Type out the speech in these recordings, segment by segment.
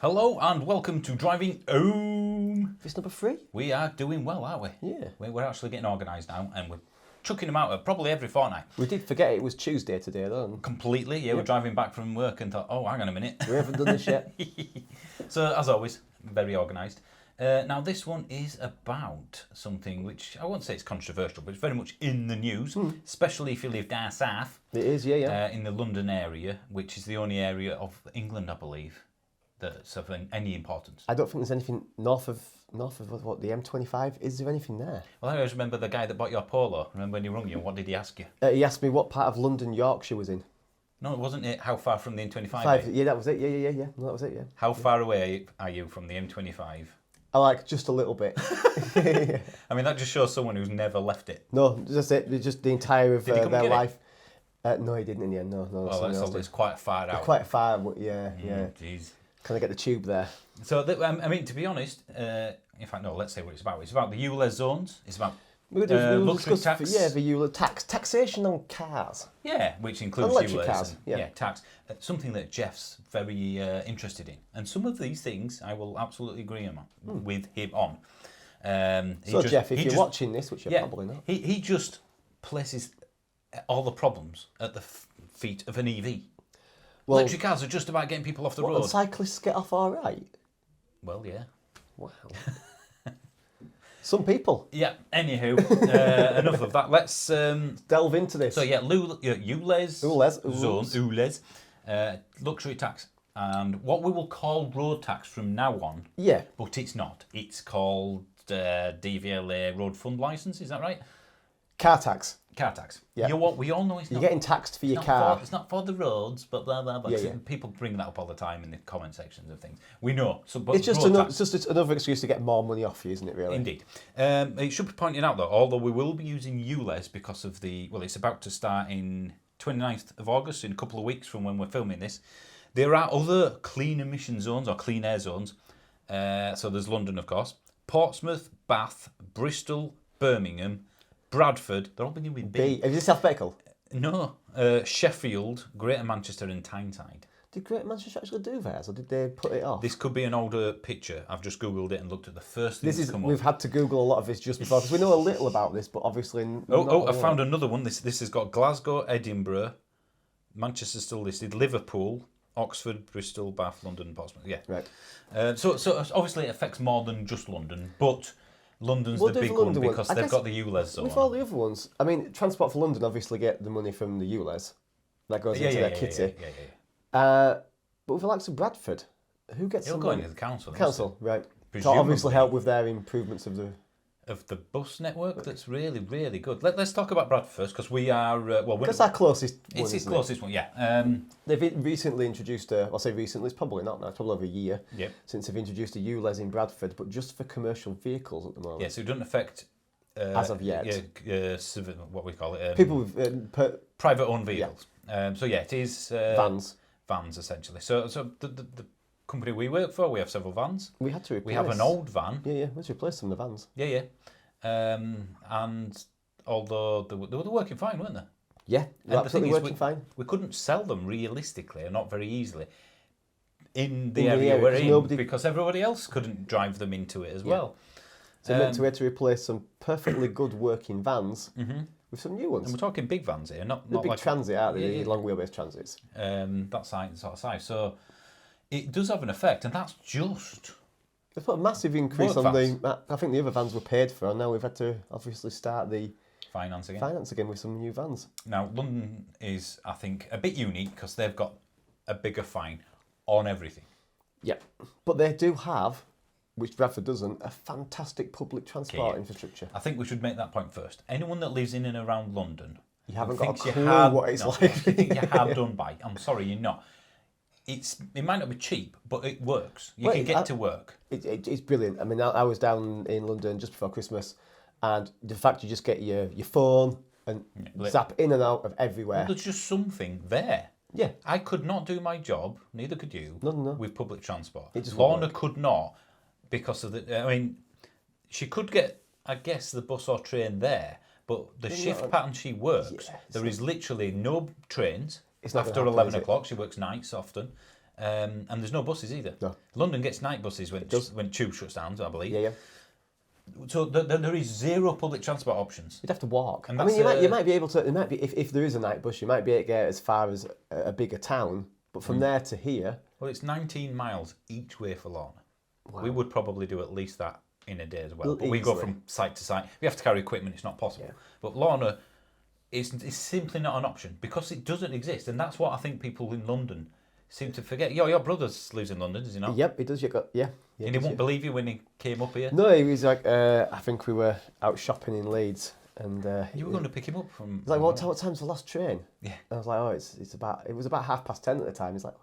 Hello and welcome to Driving Ohm. This number 3? We are doing well, aren't we? Yeah. We're actually getting organised now and we're chucking them out probably every fortnight. We did forget it was Tuesday today, though. Completely, yeah. We're driving back from work and thought, oh, hang on a minute. We haven't done this yet. So, as always, very organised. Now, this one is about something which I won't say it's controversial, but it's very much in the news, especially if you live down south. It is, yeah. In the London area, which is the only area of England, I believe, that's of any importance. I don't think there's anything north of what, the M25? Is there anything there? Well, I always remember the guy that bought your Polo. Remember when he rung you? What did he ask you? He asked me what part of London Yorkshire was in. No, it wasn't it. How far from the M25? Yeah, that was it. Yeah. No, that was it, yeah. How far away are you from the M25? I like just a little bit. I mean, that just shows someone who's never left it. No, just it. Just the entire of Did he come their and get life. No, he didn't in the end. No. Well, it's quite far out. Quite far, but yeah. Jeez. Can I get the tube there? So, I mean, to be honest, in fact, no, let's say what it's about. It's about the ULEZ zones. It's about luxury tax. The ULEZ taxation on cars. Yeah, which includes electric ULEZ cars. and, tax. Something that Jeff's very interested in. And some of these things I will absolutely agree with him on. Jeff, if you're watching this, which you're probably not. He just places all the problems at the feet of an EV. Well, electric cars are just about getting people off the road. And cyclists get off all right? Well, yeah. Wow. Some people. Yeah, anywho, enough of that. Let's delve into this. So, ULEZ, luxury tax, and what we will call road tax from now on. Yeah. But it's not. It's called DVLA road fund licence, is that right? Car tax. Car tax. Yeah. We all know it's not. You're getting taxed for your car. It's not for the roads, but blah, blah, blah. Yeah. People bring that up all the time in the comment sections of things. We know. So, but it's just another excuse to get more money off you, isn't it, really? Indeed. It should be pointed out, though, although we will be using ULEZ because of it's about to start in 29th of August, in a couple of weeks from when we're filming this. There are other clean emission zones or clean air zones. So there's London, of course. Portsmouth, Bath, Bristol, Birmingham, Bradford. They're all beginning with B. Is this alphabetical? No. Sheffield, Greater Manchester and Tyneside. Did Greater Manchester actually do theirs, or did they put it off? This could be an older picture. I've just Googled it and looked at the first thing that's come up. We've had to Google a lot of this just before, because we know a little about this, but obviously... I found another one. This has got Glasgow, Edinburgh, Manchester's still listed, Liverpool, Oxford, Bristol, Bath, London, Portsmouth. Yeah. Right. So obviously it affects more than just London, but London's the big one because they've got the ULEZ zone. With all the other ones, I mean, Transport for London obviously get the money from the ULEZ. That goes into their kitty. Yeah. But with the likes of Bradford, who gets It'll some go money? into the council. Council, right. Presumably. To obviously help with their improvements of the bus network. That's really, really good. Let's talk about Bradford first, because we are... Because our closest one, it's his closest one, yeah. They've recently introduced I'll say recently, it's probably not now, it's probably over a year since they've introduced a ULEZ in Bradford, but just for commercial vehicles at the moment. Yeah, so it doesn't affect... as of yet. What we call it. People with... private-owned vehicles. Yeah. It is... Vans, essentially. So the company we work for, we have several vans. We had to replace... We have an old van. Yeah, let's replace some of the vans. Yeah. And although they were working fine, weren't they? Yeah, absolutely working fine. We couldn't sell them realistically, or not very easily, in the area we're in, because everybody else couldn't drive them into it as well. So we had to replace some perfectly good working vans with some new ones. And we're talking big vans here, not big like transit, aren't they? Long wheelbase transits. That sort of size. So it does have an effect, and that's just... They've put a massive increase on I think the other vans were paid for, and now we've had to obviously start the finance again with some new vans. Now, London is, I think, a bit unique because they've got a bigger fine on everything. Yeah, but they do have, which Bradford doesn't, a fantastic public transport infrastructure. I think we should make that point first. Anyone that lives in and around London... You haven't got a clue what it's like. You think you're hard done by. I'm sorry, you're not. It might not be cheap, but it works. You can get to work. It's brilliant. I mean, I was down in London just before Christmas, and the fact you just get your phone and zap in and out of everywhere. Well, there's just something there. Yeah. I could not do my job, neither could you, No. with public transport. Lorna could not, because of the... I mean, she could get, I guess, the bus or train there, but the shift pattern she works, there is literally no trains. After 11 o'clock, she works nights often. And there's no buses either. No. London gets night buses when tube shuts down, I believe. Yeah. So there is zero public transport options. You'd have to walk. And I mean, you might be able to. It might be if there is a night bus, you might be able to get as far as a bigger town. But from there to here, well, it's 19 miles each way for Lorna. Wow. We would probably do at least that in a day as well. But Easily. we go from site to site. We have to carry equipment. It's not possible. Yeah. But Lorna is simply not an option because it doesn't exist, and that's what I think people in London seem to forget. Your brother lives in London, does he not? Yep, he does. Yeah. And he won't believe you when he came up here. No, he was like, I think we were out shopping in Leeds, and you were going to pick him up from. He's like, what time's the last train? Yeah. And I was like, it was about 10:30 at the time. He's like,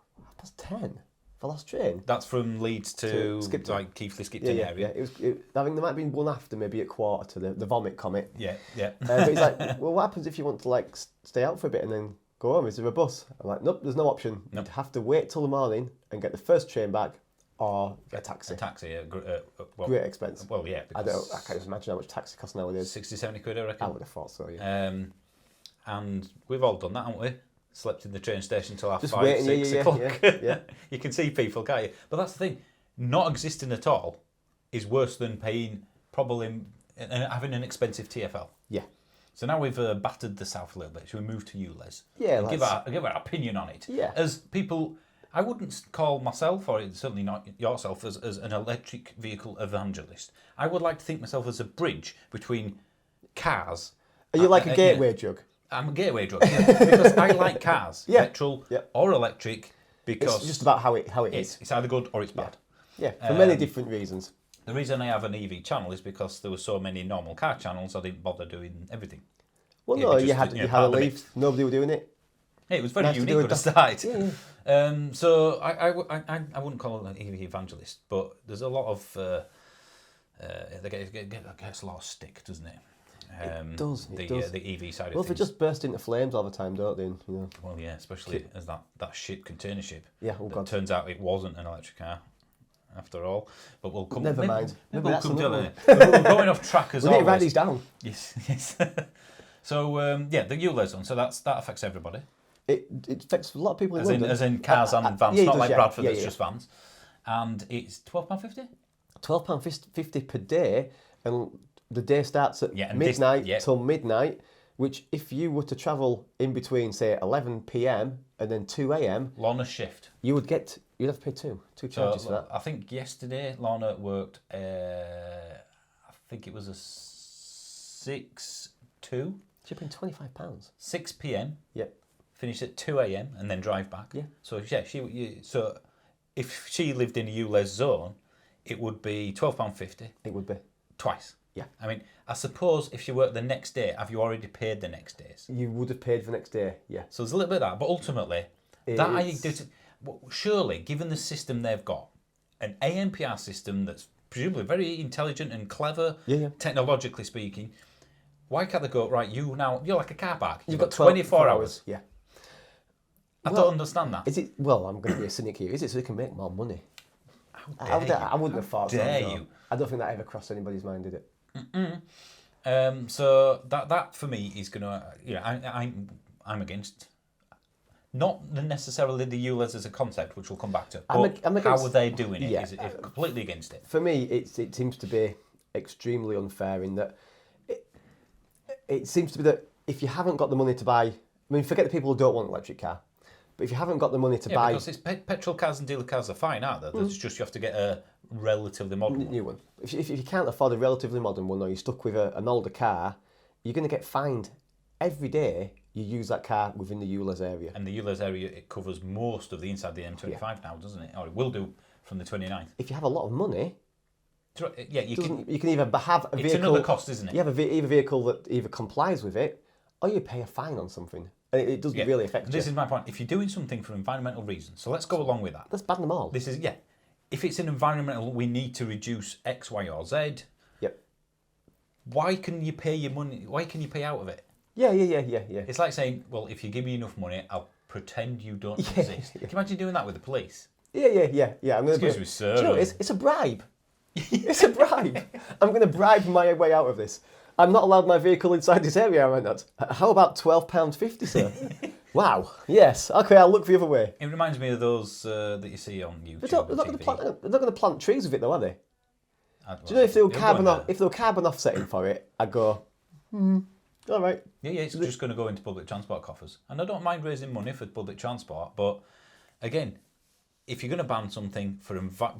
10:30 for last train. That's from Leeds to Skipton. like Keighley, Skipton area. Yeah. I think there might have been one after, maybe at quarter to the vomit comet. Yeah. But he's like, well, what happens if you want to like stay out for a bit and then go home? Is there a bus? I'm like, nope, there's no option. Nope. You'd have to wait till the morning and get the first train back, or a taxi. A taxi, Great expense. Well, yeah. I can't even imagine how much taxi costs nowadays. 60, 70 quid, I reckon. I would have thought so, yeah. And we've all done that, haven't we? Slept in the train station till half Just 5, waiting, 6 o'clock. Yeah. You can see people, can't you? But that's the thing. Not existing at all is worse than paying probably and having an expensive TfL. Yeah. So now we've battered the South a little bit. Should we move to ULEZ? Yeah, and give our opinion on it. Yeah. As people, I wouldn't call myself, or certainly not yourself, as an electric vehicle evangelist. I would like to think myself as a bridge between cars. Are you like a gateway drug? I'm a gateway drug because I like cars, petrol or electric, because It's just about how it is. It's either good or it's bad. Yeah, for many different reasons. The reason I have an EV channel is because there were so many normal car channels, I didn't bother doing everything. Well, no, you had a leaf. Nobody was doing it. It was very Nice to unique do when I it. started. Yeah. So I wouldn't call it an EV evangelist, but there's a lot of it gets a lot of stick, doesn't it? It does. The EV side of Well, things. they just burst into flames all the time, don't they? You know. Well, yeah, especially as that container ship. Yeah. Oh God. Turns out it wasn't an electric car, after all. But we'll come. Never mind. Maybe We're going off track as we always. need to write these down. Yes. So the ULEZ one. So that affects everybody. It affects a lot of people in London. As in cars and vans, not like Bradford. It's just vans. And it's £12.50. £12.50 per day, and the day starts at midnight till midnight. Which, if you were to travel in between, say 11 p.m. and then 2 a.m, Lorna shift. you'd have to pay two charges for that. I think yesterday Lorna worked. I think it was a 6-2. She's paying £25. 6 p.m. Yep. Finish at 2 a.m. and then drive back. Yeah. So so if she lived in a ULEZ zone, it would be £12.50 It would be. twice. Yeah. I mean, I suppose if you work the next day, have you already paid the next days? You would have paid for the next day, yeah. So there's a little bit of that, but ultimately, surely, given the system they've got, an ANPR system that's presumably very intelligent and clever, technologically speaking, why can't they go, right, you're like a car park. You've got 24 hours. Yeah. I don't understand that. Is it? Well, I'm going to be a cynic here. Is it so they can make more money? I wouldn't have thought so. Dare you? I don't think that ever crossed anybody's mind, did it? So that for me is going to, I'm against. Not necessarily the ULEZ as a concept, which we'll come back to. But how are they doing it? Yeah. Is it completely against it? For me, it seems to be extremely unfair in that it seems to be that if you haven't got the money to buy, forget the people who don't want an electric car, but if you haven't got the money to buy, because it's petrol cars and dealer cars are fine, aren't they? It's just you have to get a relatively modern new one. If you can't afford a relatively modern one, or you're stuck with an older car, you're going to get fined every day you use that car within the ULEZ area. And the ULEZ area, it covers most of the inside the M25 now, doesn't it? Or it will do from the 29th. If you have a lot of money, you can either have a vehicle. It's another cost, isn't it? You have either vehicle that either complies with it, or you pay a fine on something. And it doesn't really affect you. This is my point. If you're doing something for environmental reasons, so let's go along with that. Let's ban them all. If it's an environmental, we need to reduce X, Y, or Z. Yep. Why can you pay your money? Why can you pay out of it? Yeah. It's like saying, well, if you give me enough money, I'll pretend you don't exist. Can you imagine doing that with the police? Yeah. Excuse me, sir. Do you know, it's a bribe. It's a bribe. I'm going to bribe my way out of this. I'm not allowed my vehicle inside this area, am I not? How about £12.50, sir? Wow. Yes. Okay, I'll look the other way. It reminds me of those that you see on YouTube. They're not going to plant trees with it, though, are they? Well, Do you know if they were carbon offsetting for it, I'd go, all right. Yeah, it's just going to go into public transport coffers. And I don't mind raising money for public transport, but again, if you're going to ban something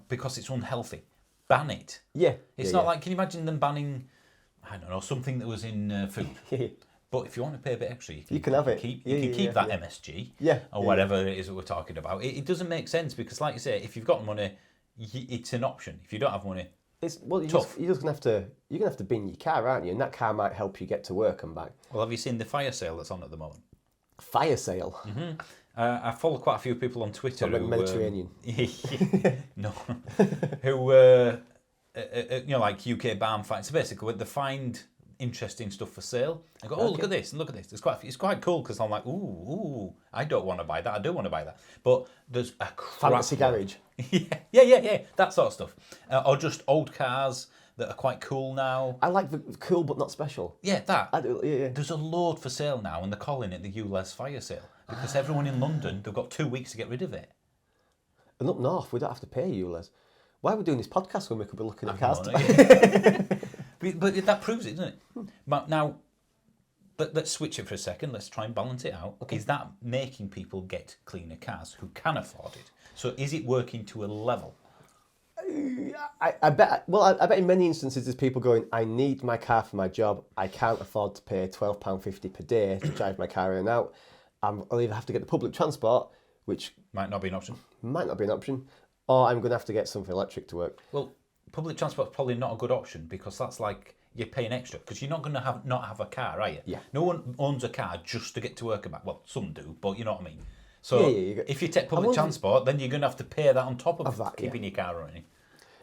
because it's unhealthy, ban it. Yeah. It's not like, can you imagine them banning, I don't know, something that was in food? But if you want to pay a bit extra, you can have it. You can keep that MSG or whatever it is that we're talking about. It doesn't make sense because, like you say, if you've got money, it's an option. If you don't have money, you're just gonna have to bin your car, aren't you? And that car might help you get to work and back. Well, have you seen the fire sale that's on at the moment? Fire sale. Mm-hmm. I follow quite a few people on Twitter who Mediterranean. No, who like UK barn finds. So basically, they find interesting stuff for sale. I go, look at this and look at this. It's quite cool because I'm like, ooh, I don't want to buy that. I do want to buy that. But there's a fancy garage. yeah, that sort of stuff. Or just old cars that are quite cool now. I like the cool but not special. Yeah, that. I do, yeah. There's a load for sale now, and they're calling it the ULEZ fire sale because everyone in London, they've got 2 weeks to get rid of it. And up north, we don't have to pay ULEZ. Why are we doing this podcast when we could be looking at cars? But that proves it, doesn't it? But now, let's switch it for a second. Let's try and balance it out. Okay. Is that making people get cleaner cars who can afford it? So is it working to a level? I bet in many instances there's people going, I need my car for my job. I can't afford to pay £12.50 per day to drive my car in and out. I'll either have to get the public transport, which might not be an option, or I'm going to have to get something electric to work. Well, public transport's probably not a good option because that's like you're paying extra because you're not going to not have a car, are you? Yeah. No one owns a car just to get to work and back. Well, some do, but you know what I mean. So if you take public transport, then you're going to have to pay that on top of that, keeping your car running.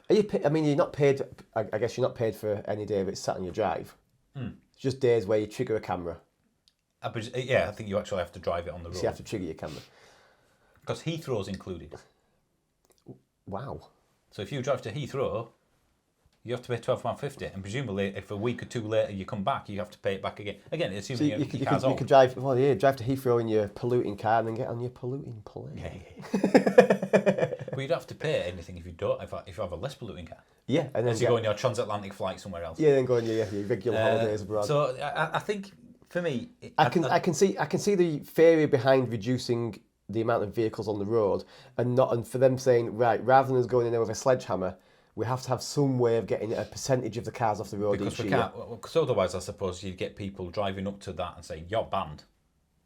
You're not paid. I guess you're not paid for any day if it's sat on your drive. It's just days where you trigger a camera. I think you actually have to drive it on the road. So you have to trigger your camera. Because Heathrow's included. Wow. So if you drive to Heathrow, you have to pay £12.50, and presumably if a week or two later you come back, you have to pay it back again. Again, assuming your car's old. You could drive to Heathrow in your polluting car and then get on your polluting plane. Yeah. Well, you'd have to pay anything if you don't. If you have a less polluting car. Yeah, and then you go on your transatlantic flight somewhere else. Yeah, then go on your regular holidays abroad. So I think for me, I can see the theory behind reducing the amount of vehicles on the road, and for them saying, right, rather than us going in there with a sledgehammer, we have to have some way of getting a percentage of the cars off the road because each year. Because otherwise, I suppose you'd get people driving up to that and saying, you're banned.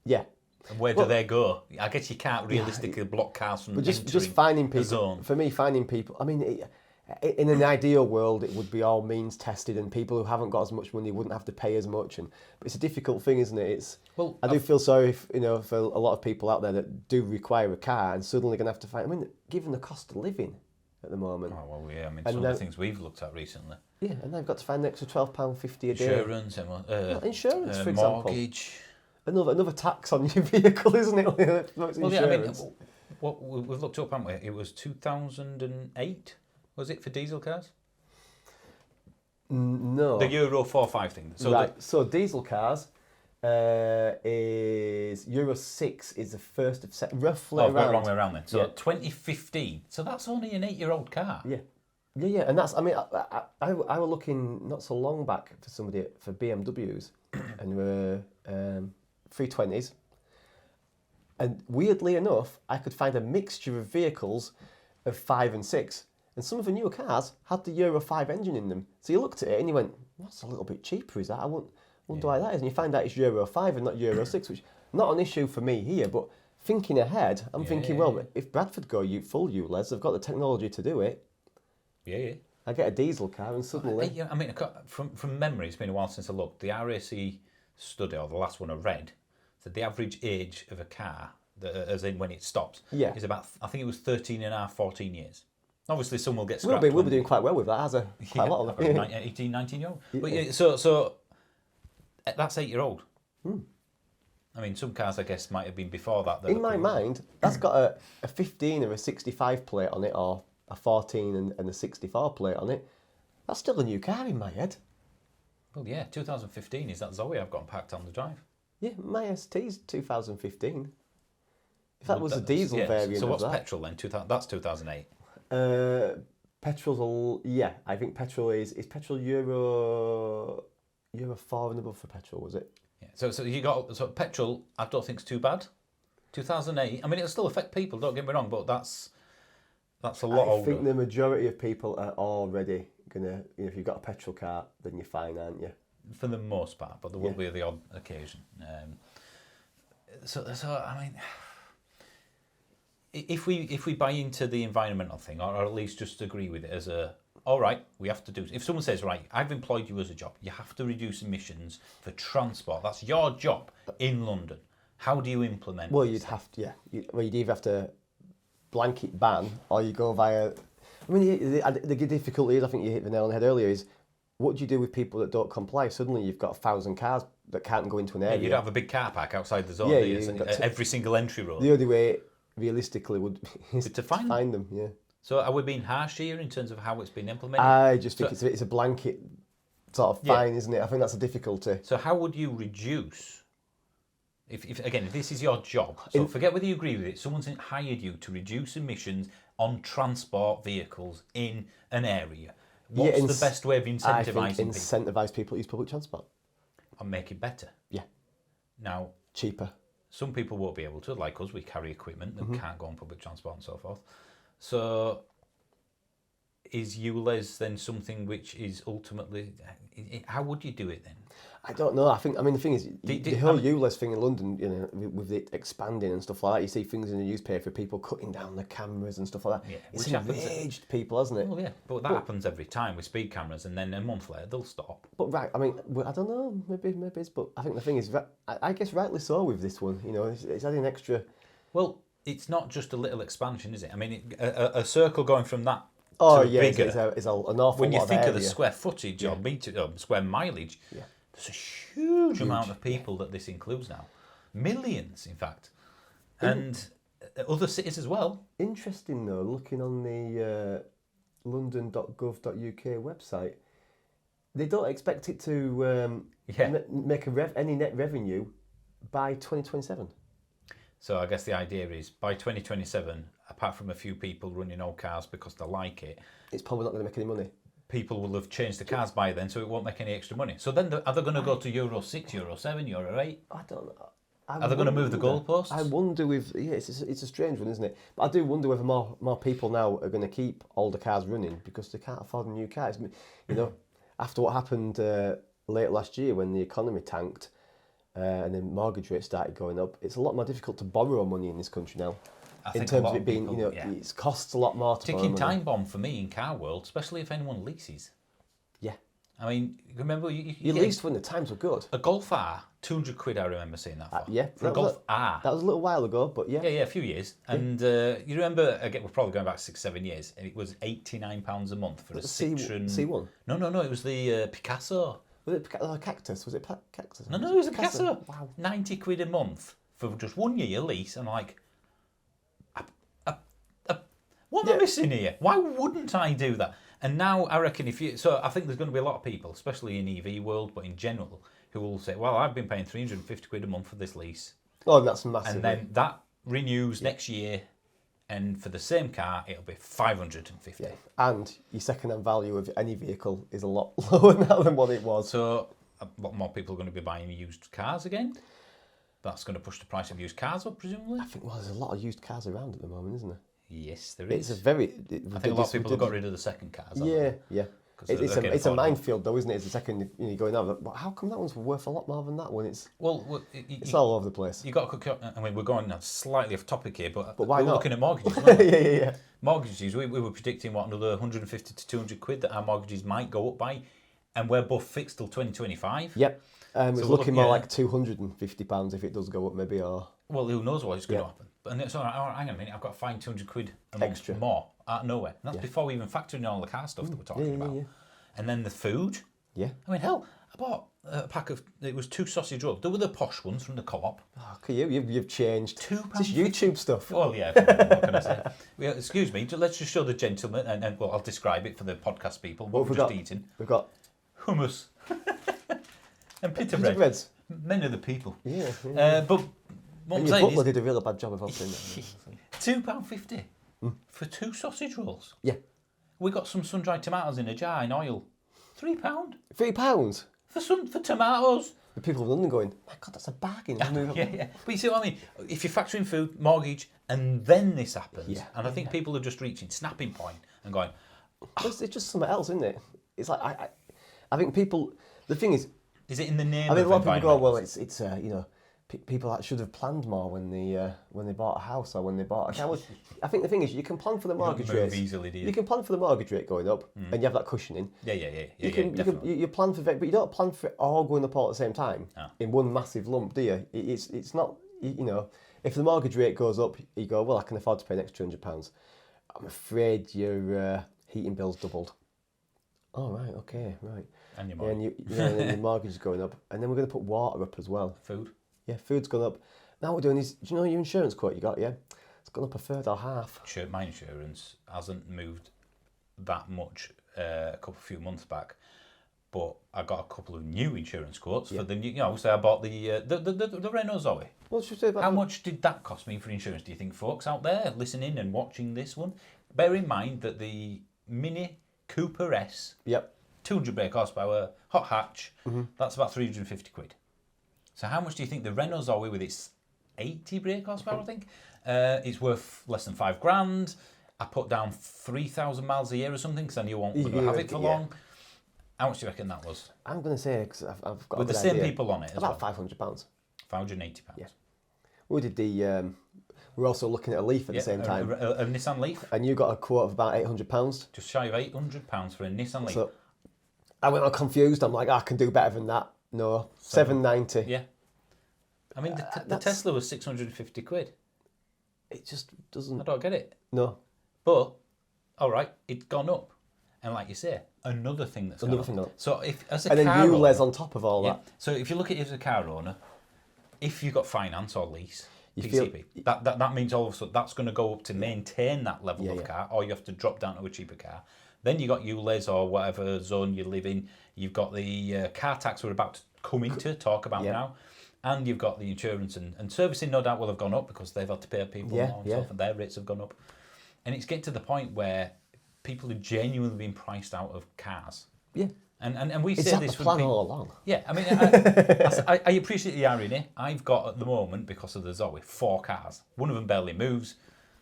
Yeah. And where do they go? I guess you can't realistically block cars from just finding people. Zone. For me, finding people. I mean, in an ideal world, it would be all means tested, and people who haven't got as much money wouldn't have to pay as much. But it's a difficult thing, isn't it? I do feel sorry, for a lot of people out there that do require a car and suddenly going to have to find. I mean, given the cost of living at the moment. Oh well, yeah. I mean, some of the things we've looked at recently. Yeah, and they've got to find an extra £12.50 a day. Insurance, for example. Mortgage. Another tax on your vehicle, isn't it? Well, yeah. I mean, what we've looked up, haven't we? It was 2008. Was it for diesel cars? No. The Euro 4-5 thing. So right. So diesel cars is Euro 6 is the 1st of September. Roughly around. Got the wrong way around then. So 2015. So that's only an 8-year-old car. Yeah. Yeah. And that's. I mean, I were looking not so long back for BMWs, and were 320s. And weirdly enough, I could find a mixture of vehicles of 5 and 6. And some of the newer cars had the Euro 5 engine in them. So you looked at it and you went, that's a little bit cheaper, is that? I wonder why that is. And you find out it's Euro 5 and not Euro 6, which not an issue for me here, but thinking ahead, I'm thinking, well, if Bradford go full ULEZ, they've got the technology to do it. Yeah. I get a diesel car and suddenly... I mean, from memory, it's been a while since I looked. The RAC study, or the last one I read, said the average age of a car, as in when it stops, is about, I think it was 13 and a half, 14 years. Obviously, some will get scrapped. We'll be doing quite well with that, quite a lot of them. 18, 19-year-old. But yeah, so that's 8-year-old. I mean, some cars, I guess, might have been before that. In my mind, that's got a 15 or a 65 plate on it, or a 14 and a 64 plate on it. That's still a new car in my head. Well, yeah, 2015 is that Zoe I've got packed on the drive. Yeah, my ST's 2015. If that was a That's- diesel yeah, variant So what's of that. petrol then? That's 2008. Petrol's I think petrol is petrol Euro 4 and above for petrol, was it? Yeah. So you got petrol. I don't think it's too bad. 2008. I mean, it'll still affect people. Don't get me wrong, but that's a lot older. I think the majority of people are already gonna. If you've got a petrol car, then you're fine, aren't you? For the most part, but there will be the odd occasion. So I mean, if we buy into the environmental thing, or at least just agree with it as all right, we have to do. If someone says, right, I've employed you as a job, you have to reduce emissions for transport. That's your job in London. How do you implement? Well, this you'd thing? have to. Yeah. You'd either have to blanket ban, or you go via. I mean, the difficulty is, I think you hit the nail on the head earlier, is what do you do with people that don't comply? Suddenly you've got 1,000 cars that can't go into an area. You'd have a big car park outside the zone. Yeah, do you? you've got Every single entry road. The only way, realistically, would be to find them. Yeah. So are we being harsh here in terms of how it's been implemented? I just think it's a blanket sort of fine, isn't it? I think that's a difficulty. So how would you reduce? If this is your job, so forget whether you agree with it. Someone's hired you to reduce emissions on transport vehicles in an area. What's the best way of incentivising people? Incentivise people to use public transport. And make it better. Yeah. Now, cheaper. Some people won't be able to, like us, we carry equipment that can't go on public transport and so forth. So is ULEZ then something which is ultimately, how would you do it then? I don't know. I mean, the thing is, the whole ULEZ thing in London, with it expanding and stuff like that, you see things in the newspaper, people cutting down the cameras and stuff like that. Yeah, it's enraged people, hasn't it? Well, yeah, but that happens every time with speed cameras, and then a month later they'll stop. But I don't know, maybe it's, but I think the thing is, I guess rightly so with this one, it's adding extra. Well, it's not just a little expansion, is it? I mean, a circle going from that to bigger. It's an awful lot when you of think area. of the square footage or square mileage, there's a huge amount of people that this includes now. Millions, in fact. And other cities as well. Interesting, though, looking on the london.gov.uk website, they don't expect it to make any net revenue by 2027. So I guess the idea is by 2027, apart from a few people running old cars because they like it, it's probably not going to make any money. People will have changed the cars by then, so it won't make any extra money. So then, are they going to go to Euro 6, Euro 7, Euro 8? I don't know. Are they going to move the goalposts? I wonder it's a strange one, isn't it? But I do wonder whether more people now are going to keep older cars running because they can't afford new cars. After what happened late last year when the economy tanked and then mortgage rates started going up, it's a lot more difficult to borrow money in this country now. In terms of it being, it costs a lot more to borrow money. Ticking time bomb for me in car world, especially if anyone leases. Yeah. I mean, remember you leased when the times were good. A Golf R, 200 quid. I remember seeing that for. For a Golf R. That was a little while ago, but yeah. Yeah, a few years. And you remember? Again, we're probably going back 6-7 years, and it was £89 a month for a Citroen. C1. No, it was the Picasso. Was it Cactus? Was it Cactus? No, it was a Picasso. Wow. 90 quid a month for just 1 year lease. I'm like, what am I missing here? Why wouldn't I do that? And now I reckon I think there's going to be a lot of people, especially in EV world, but in general, who will say, well, I've been paying 350 quid a month for this lease. Oh, that's massive. And then that renews next year, and for the same car, it'll be 550. Yeah. And your second-hand value of any vehicle is a lot lower now than what it was. So a lot more people are going to be buying used cars again. That's going to push the price of used cars up, presumably. I think, there's a lot of used cars around at the moment, isn't there? Yes, there is. It's a very. I think a lot of people have got rid of the second cars. Yeah. It's a minefield, though, isn't it? It's the second you're going out. But how come that one's worth a lot more than that one? It's it's all over the place. You got. I mean, we're going slightly off topic here, but why not? Looking at mortgages. Yeah. Mortgages. We were predicting another 150 to 200 quid that our mortgages might go up by, and we're both fixed till 2025. Yep. It's looking more like £250 if it does go up, maybe, or. Well, who knows what is going to happen? And so, hang on a minute, I've got to find 200 quid a month extra more out of nowhere. And that's before we even factor in all the car stuff that we're talking about. Yeah. And then the food. Yeah. I mean, hell, I bought a pack of, it was 2 sausage rolls. They were the posh ones from the co-op. Oh, you've changed. £2. It's YouTube stuff. Well, yeah, what can I say? Excuse me, let's just show the gentleman, and well, I'll describe it for the podcast people. What we've just eaten. We've got hummus and pita bread. Men are the people. Yeah. But what I'm And your saying butler is did a really bad job of answering that. £2.50 for 2 sausage rolls. Yeah. We got some sun-dried tomatoes in a jar in oil. £3 £3? for tomatoes. The people of London going, my God, that's a bargain. Yeah. But you see what I mean? If you factor in food, mortgage, and then this happens, Yeah. and I think people are just reaching snapping point and going, It's just something else, isn't it? It's like, I think people, the thing is it in the name I mean, of a lot of people go, environment? well, it's you know, people that should have planned more when they bought a house or when they bought a car. Well, I think the thing is, you can plan for the mortgage rate easily, do you? You can plan for the mortgage rate going up, and you have that cushioning. Yeah, You you plan for it, but you don't plan for it all going up all at the same time in one massive lump, do you? It's not, you know, if the mortgage rate goes up, you go, well, I can afford to pay an extra £100. I'm afraid your heating bill's doubled. Oh, right, okay, right. And your mortgage. And then your mortgage is going up. And then we're going to put water up as well. Food. Yeah, food's gone up. Now what we're doing is, do you know your insurance quote you got, yeah? It's gone up a third or half. My insurance hasn't moved that much a few months back, but I got a couple of new insurance quotes for the new, you know, so I bought the Renault Zoe. What should we say about How much did that cost me for insurance, do you think, folks out there listening and watching this one? Bear in mind that the Mini Cooper S, Yep. 200 brake horsepower, hot hatch, that's about £350. So how much do you think the Renault Zoe with its 80 brake horsepower, I think, is worth less than £5,000? I put down 3,000 miles a year or something because I knew I wasn't going to have it for long. How much do you reckon that was? I'm going to say, because I've got with a the good same idea, people on it as about well. £500. £580. Yeah. We did the, we're also looking at a Leaf at the same time. A Nissan Leaf. And you got a quote of about £800. Just shy of £800 for a Nissan Leaf. So I went all confused. I'm like, I can do better than that. No, £790. Yeah. I mean, the Tesla was £650. It just doesn't. I don't get it. No. But, all right, it's gone up. And like you say, another thing that's gone up. So if as a and car then ULEZ owner, on top of all that. So if you look at it as a car owner, if you've got finance or lease, You PCP, that means all of a sudden that's going to go up to maintain that level of car, or you have to drop down to a cheaper car. Then you got ULEZ or whatever zone you live in. You've got the car tax we're about to come into talk about now. And you've got the insurance and servicing, no doubt, will have gone up because they've had to pay people more and stuff, and their rates have gone up. And it's getting to the point where people are genuinely being priced out of cars. Yeah. And we Is say that this the plan people, all along? Yeah, I mean, I appreciate the irony. I've got at the moment, because of the Zoe, 4 cars. One of them barely moves.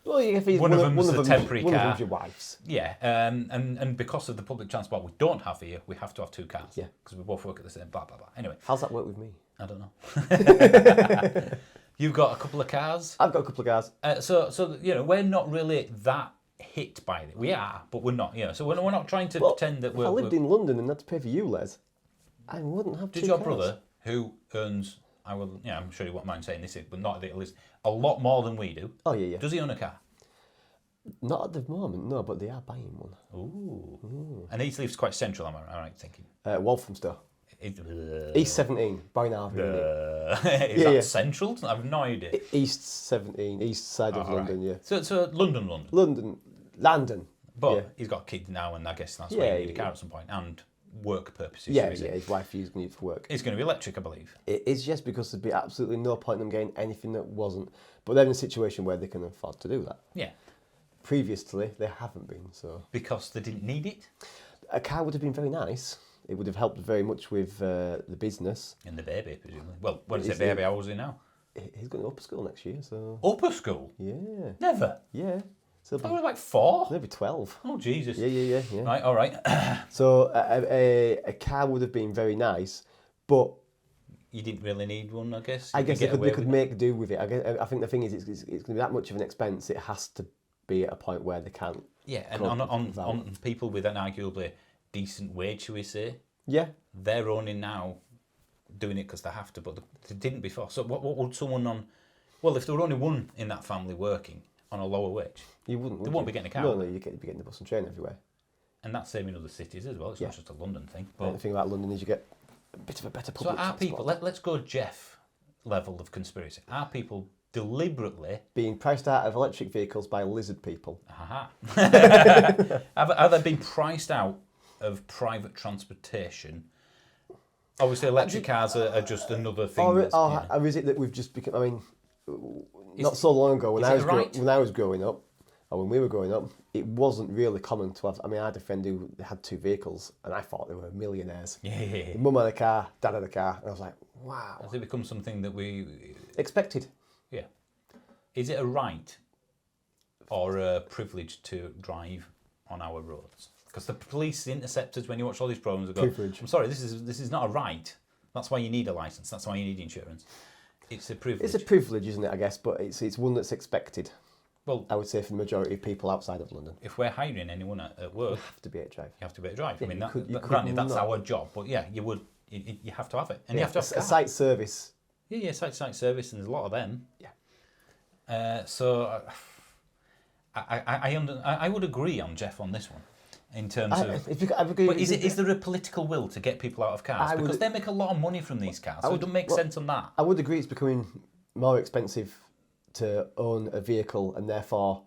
Well, if one of them's a temporary car. One of them's your wife's. Yeah, and because of the public transport we don't have here, we have to have 2 cars. Yeah. Because we both work at the same, blah, blah, blah. Anyway. How's that work with me? I don't know. You've got a couple of cars. I've got a couple of cars. So you know, we're not really that hit by it. We are, but we're not. You know, so we're not trying to pretend that if I lived in London and had to pay for ULEZ, I wouldn't have 2 Did your cars. brother, who earns, I'm sure you won't mind saying this, but not at least a lot more than we do. Oh yeah. Does he own a car? Not at the moment, no, but they are buying one. Ooh. And he lives quite central, am I right thinking? Walthamstow. East 17, Barnard. Is that central? I have no idea. East 17, east side of London, right. So London. London. But he's got a kid now, and I guess that's why he need a car at some point, and work purposes. Yeah, his wife is going to use it for work. It's going to be electric, I believe. It is, yes, because there'd be absolutely no point in them getting anything that wasn't. But they're in a situation where they can afford to do that. Yeah. Previously, they haven't been, so. Because they didn't need it? A car would have been very nice. It would have helped very much with the business. And the baby, presumably. Well, when I say baby, how old is he now? He's going to upper school next year, so. Upper school? Yeah. Never? Yeah. So I was like 4? Maybe 12. Oh, Jesus. Yeah. Right, all right. So a car would have been very nice, but you didn't really need one, I guess. I guess they could make do with it. I think the thing is, it's going to be that much of an expense. It has to be at a point where they can't. Yeah, and on people with an arguably decent wage, shall we say? Yeah, they're only now doing it because they have to, but they didn't before. So what would someone on? Well, if there were only one in that family working on a lower wage, you wouldn't. They won't be getting a car. No, you'd be getting the bus and train everywhere. And that's same in other cities as well. It's not just a London thing. But the thing about London is you get a bit of a better public transport. So are people? Let's go Jeff level of conspiracy. Are people deliberately being priced out of electric vehicles by lizard people? Aha. Have they been priced out of private transportation Obviously, electric cars are just another thing. Or is it that we've just become? I mean, not so long ago when I was growing up, or when we were growing up, it wasn't really common to have. I mean, I had a friend who had 2 vehicles, and I thought they were millionaires. Yeah. Mum had a car, dad had a car, and I was like, wow. Has it become something that we expected? Yeah. Is it a right or a privilege to drive on our roads? Because the police intercept us when you watch all these programs and go, privilege. I'm sorry, this is not a right. That's why you need a license. That's why you need insurance. It's a privilege. It's a privilege, isn't it? I guess, but it's one that's expected. Well, I would say for the majority of people outside of London. If we're hiring anyone at work, you have to be able to drive. You have to be able to drive. Yeah, I mean, granted, that's our job, but yeah, you would. You have to have it, and you have to have a site service. Yeah, site service, and there's a lot of them. Yeah. So I would agree on Jeff on this one. In terms of, but is there a political will to get people out of cars? Because they make a lot of money from these cars, so it doesn't make sense on that. I would agree it's becoming more expensive to own a vehicle, and therefore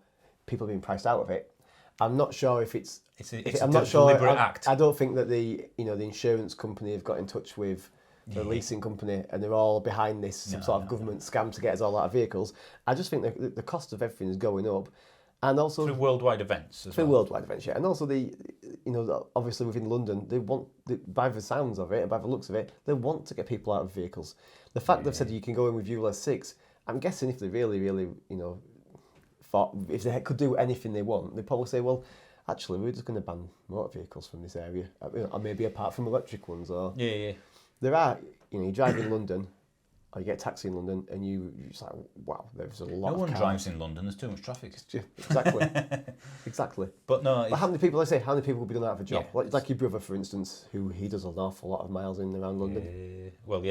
people are being priced out of it. I'm not sure if it's a deliberate act. I don't think that the insurance company have got in touch with the leasing company, and they're all behind this sort of government scam to get us all out of vehicles. I just think that the cost of everything is going up. And also through worldwide events as well. Through worldwide events, yeah. And also obviously within London, by the sounds of it, and by the looks of it, they want to get people out of vehicles. The fact they've said you can go in with ULEZ 6, I'm guessing if they really, really, thought if they could do anything they want, they'd probably say, well, actually, we're just going to ban motor vehicles from this area, or maybe apart from electric ones. Or there are, you drive in London. Or you get a taxi in London and you're just like, wow, there's a lot of cars. No one drives in London, there's too much traffic. Exactly. But no... But how many people will be done out of a job? Yeah. Like your brother, for instance, who he does an awful lot of miles in and around London. Not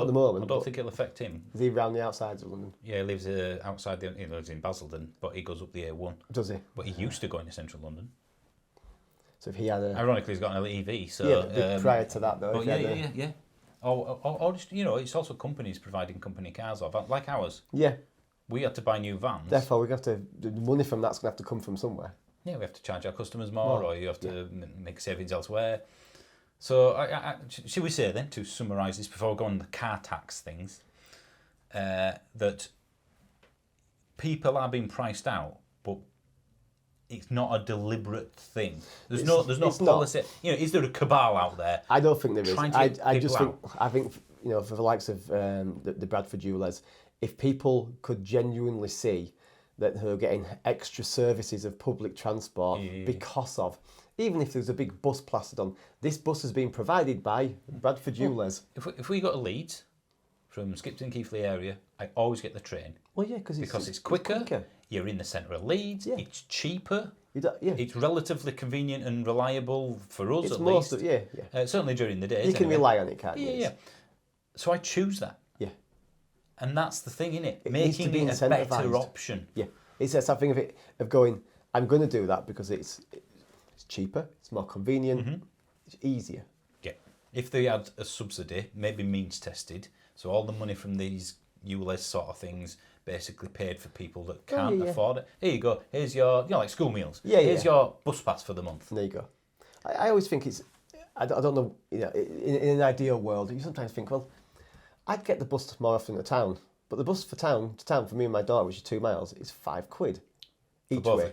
at the moment. I don't think it'll affect him. Is he around the outsides of London? Yeah, he lives outside, he lives in Basildon, but he goes up the A1. Does he? But he used to go into central London. So if he had Ironically, he's got an EV, so... Yeah, prior to that, though. But yeah. Or just, it's also companies providing company cars, like ours. Yeah. We have to buy new vans. Therefore, the money from that's going to have to come from somewhere. Yeah, we have to charge our customers more, or you have to make savings elsewhere. So, should we say then, to summarise this before we go on the car tax things, that people are being priced out, but it's not a deliberate thing. There's no policy. Is there a cabal out there? I don't think there is. I think for the likes of the Bradford ULEZ, if people could genuinely see that they're getting extra services of public transport because of, even if there's a big bus plastered on, this bus has been provided by Bradford ULEZ. If we go to Leeds from Skipton Keighley area, I always get the train. Well, yeah, because it's quicker. You're in the centre of Leeds. Yeah. It's cheaper. It's relatively convenient and reliable for us at least. Certainly during the day. You can rely on it, can't you? Yeah. So I choose that. Yeah. And that's the thing, innit? Making it a better option. Yeah. It's something of going, I'm going to do that because it's cheaper, it's more convenient, it's easier. Yeah. If they had a subsidy, maybe means tested, so all the money from these ULEZ sort of things basically paid for people that can't afford it. Here you go. Here's your, like school meals. Here's your bus pass for the month. There you go. I always think I don't know, in an ideal world, you sometimes think, well, I'd get the bus more often to town, but the bus to town for me and my daughter, which is 2 miles, is £5 each way.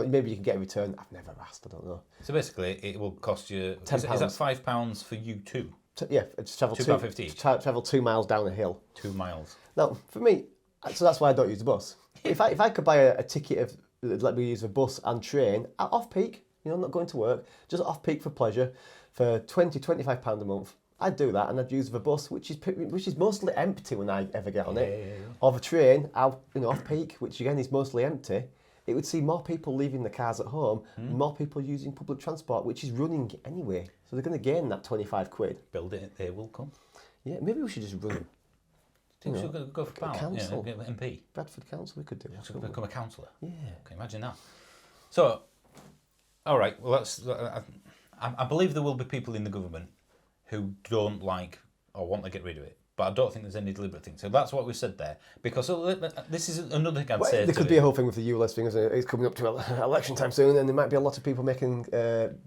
Maybe you can get a return. I've never asked. I don't know. So basically, it will cost you £10. Is that £5 for you two? Just travel travel 2 miles down a hill. 2 miles. Now, for me, so that's why I don't use the bus. if I could buy a ticket of, let me use a bus and train off peak, not going to work, just off peak for pleasure, for £20-25 a month, I'd do that, and I'd use the bus, which is mostly empty when I ever get on it, or the train out, off peak, which again is mostly empty. It would see more people leaving the cars at home, more people using public transport, which is running anyway. So they're going to gain that £25. Build it, they will come. Yeah, maybe we should just run them. Think we should go for council? MP. Bradford Council, we could do. Become a councillor. Yeah. Can you imagine that? So, all right. Well, I believe there will be people in the government who don't like or want to get rid of it. but I don't think there's any deliberate thing. So that's what we said there. Because this is another thing I'd say. There could be a whole thing with the ULEZ thing, isn't it? It's coming up to election time soon, and there might be a lot of people making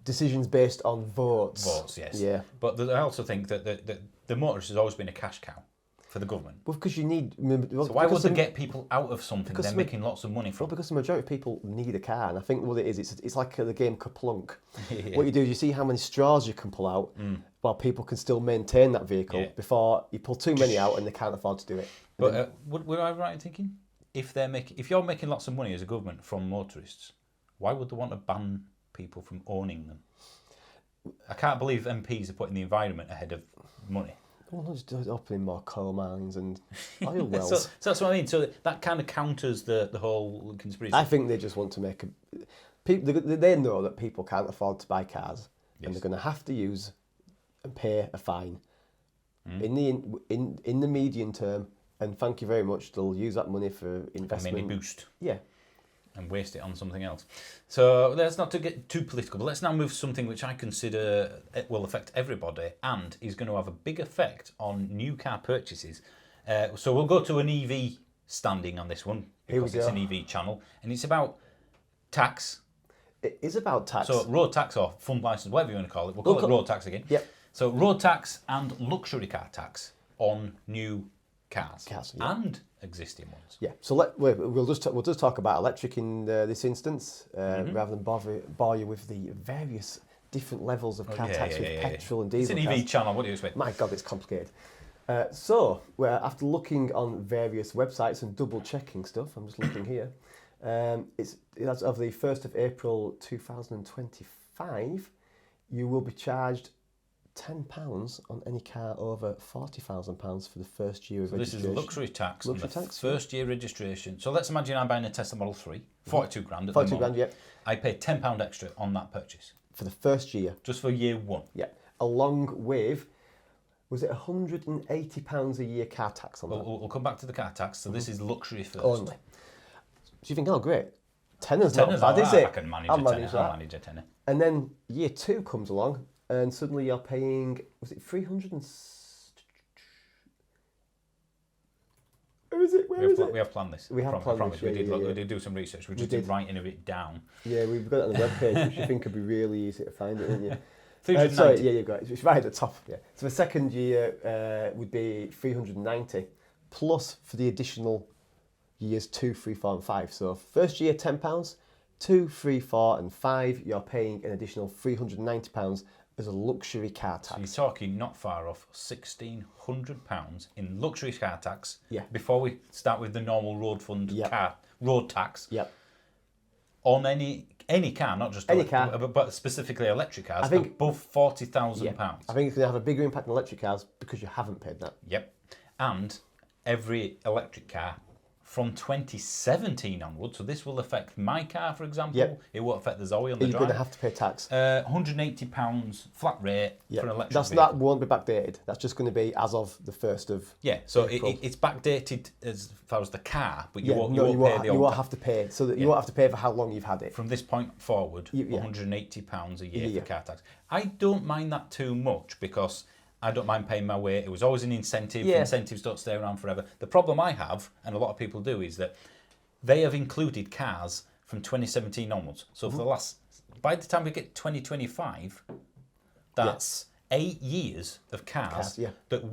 decisions based on votes. Votes, yes. Yeah. But I also think that the motorist has always been a cash cow for the government. Well, because you need... So why would they get people out of something they're making lots of money from? Well, because the majority of people need a car, and I think what it is, it's like the game Kaplunk. Yeah. What you do is you see how many straws you can pull out, while people can still maintain that vehicle before you pull too many out and they can't afford to do it. But were I right in thinking if you're making lots of money as a government from motorists, why would they want to ban people from owning them? I can't believe MPs are putting the environment ahead of money. Well, not just opening more coal mines and oil wells. So that's what I mean. So that kind of counters the whole conspiracy. I think they just want to make they know that people can't afford to buy cars, and they're going to have to use and pay a fine in the medium term. And thank you very much. They'll use that money for investment. A mini boost. Yeah. And waste it on something else. So let's not to get too political, but let's now move to something which I consider it will affect everybody and is going to have a big effect on new car purchases. So we'll go to an EV standing on this one because it's an EV channel, and it's about tax. It is about tax. So road tax or fund license, whatever you want to call it. We'll call it road tax again. Yep. So road tax and luxury car tax on new cars and existing ones. Yeah, so we'll just talk about electric in this instance, rather than bore you with the various different levels of car tax with petrol and diesel. It's an EV channel. What do you expect? My God, it's complicated. So after looking on various websites and double checking stuff, I'm just looking here. It's as of the 1st of April 2025, you will be charged £10 on any car over £40,000 for the first year of registration. This is luxury tax on the tax, first year registration. So let's imagine I'm buying a Tesla Model 3, 42 grand at 42 the moment. grand, yeah. I pay £10 extra on that purchase. For the first year. Just for year one. Yeah. Along with, was it £180 a year car tax on that? We'll come back to the car tax. So this is luxury first. Only. So you think, oh great, tenner's not bad, is it? I can manage I'll manage a tenner. And then year two comes along, and suddenly you're paying, was it 300 and... Where is it? We have planned this. We have planned this. We did do some research. We just did writing of it down. Yeah, we've got it on the webpage, which you think could be really easy to find it, isn't you? 390. Sorry, yeah, you've got it. It's right at the top. Yeah. So the second year would be 390, plus for the additional years 2, 3, 4 and 5. So first year £10, 2, 3, 4 and 5, you're paying an additional £390 as a luxury car tax. So you're talking not far off £1,600 in luxury car tax. Yeah. Before we start with the normal road fund road tax. Yep. On any car, not just any car, but specifically electric cars, above £40,000. I think it's going to have a bigger impact on electric cars because you haven't paid that. Yep. And every electric car from 2017 onwards, so this will affect my car, for example. Yep. It won't affect the Zoe on the drive. You're going to have to pay tax. £180 flat rate for an electric vehicle. That won't be backdated. That's just going to be as of the 1st of so it's backdated as far as the car, but you won't have to pay. So that you won't have to pay for how long you've had it. From this point forward, £180 a year for car tax. I don't mind that too much because I don't mind paying my way. It was always an incentive. Yeah. Incentives don't stay around forever. The problem I have, and a lot of people do, is that they have included cars from 2017 onwards. So for the by the time we get 2025, that's 8 years of cars that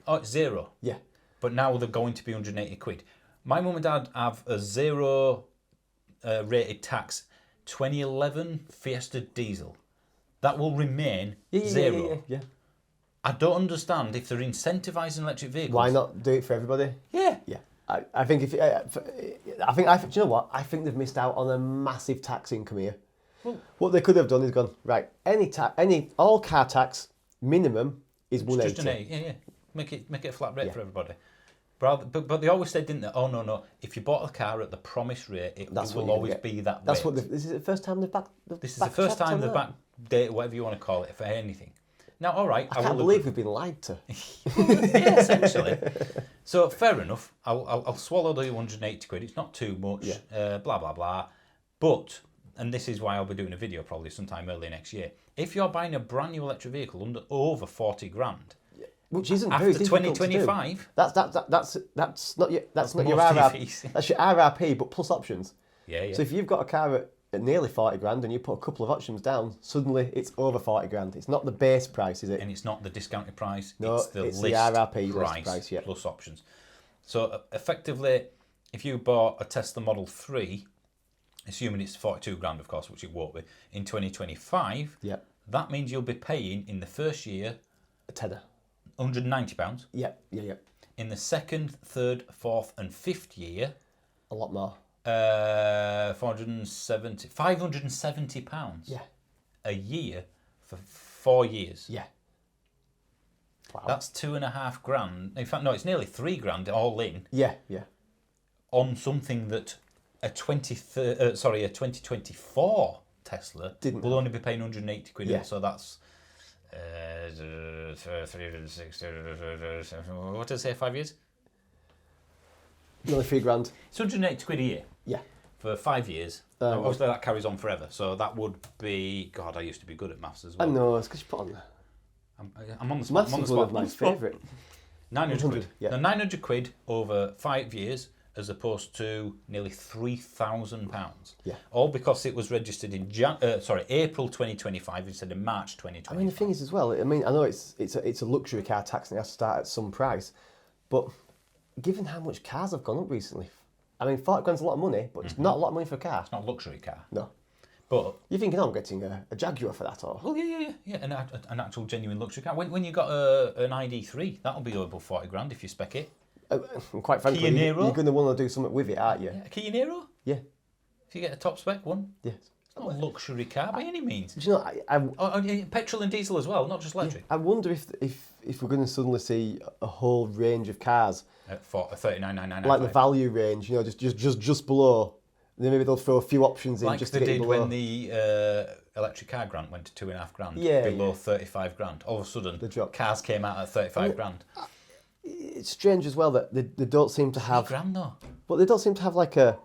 it's zero. Yeah. But now they're going to be 180 quid. My mum and dad have a zero rated tax 2011 Fiesta diesel. That will remain zero. Yeah. I don't understand if they're incentivising electric vehicles. Why not do it for everybody? Yeah. Yeah. I think do you know what? I think they've missed out on a massive tax income here. Well, what they could have done is gone, right, all car tax minimum is 180. Just an 80, yeah. Make it a flat rate for everybody. But they always said, didn't they? Oh no! If you bought a car at the promised rate, it will always be that rate. That's what. This is the first time they've This is the first time they've backdated, whatever you want to call it, for anything. Now, all right. I can't believe we've been lied to. Yeah, essentially. So fair enough. I'll swallow the 180 quid. It's not too much. Yeah. Blah blah blah. But, and this is why I'll be doing a video probably sometime early next year. If you're buying a brand new electric vehicle over 40 grand, which isn't after very difficult to do. 2025. That's not your your Most RRP. EVs. That's your RRP, but plus options. Yeah. So if you've got a car at nearly 40 grand and you put a couple of options down, suddenly it's over 40 grand. It's not the base price, is it? And it's not the discounted price. No, it's the it's list the RRP price, list price, yeah. plus options. So effectively, if you bought a Tesla Model 3, assuming it's 42 grand, of course, which it won't be, in 2025, Yeah. that means you'll be paying in the first year A tenner. £190. Yeah. In the second, third, fourth, and fifth year, A lot more. £570 Yeah. a year for 4 years. Yeah. Wow. That's $2.5 grand. In fact, no, it's nearly $3 grand all in Yeah. on something that a 2024 Tesla will only be paying 180 quid. Yeah. So that's 360. What did I say? 5 years. Nearly $3 grand. It's 180 quid a year. Yeah. For 5 years. Obviously, that carries on forever. So that would be. God, I used to be good at maths as well. I know, it's because you put on there. I'm on the spot. Maths is one of my favourite. 900 quid. Yeah. Now, 900 quid over 5 years, as opposed to nearly £3,000. Yeah. All because it was registered in April 2025 instead of March 2025. I mean, the thing is as well. I mean, I know it's a luxury car tax and it has to start at some price, but given how much cars have gone up recently, I mean, 40 grand's a lot of money, but it's not a lot of money for a car. It's not a luxury car. No. But You're thinking, I'm getting a Jaguar for that, or? well, yeah, an actual genuine luxury car. When you got an ID3, that'll be over 40 grand if you spec it. And quite frankly, Kia you're Niro? going to want to do something with it, aren't you? Yeah, a Kia Niro. Yeah. If you get a top spec one, Yeah. it's not a luxury car by any means. Do you know, Petrol and diesel as well, not just electric. I wonder if we're going to suddenly see a whole range of cars, At 39,999. like the value range, you know, just below. And then maybe they'll throw a few options in Like just they to get did you below. when the electric car grant went to $2.5 grand, below 35 grand. All of a sudden, The drop. cars came out at 35 grand. It's strange as well that they don't seem to have, $3 though. but they don't seem to have like a,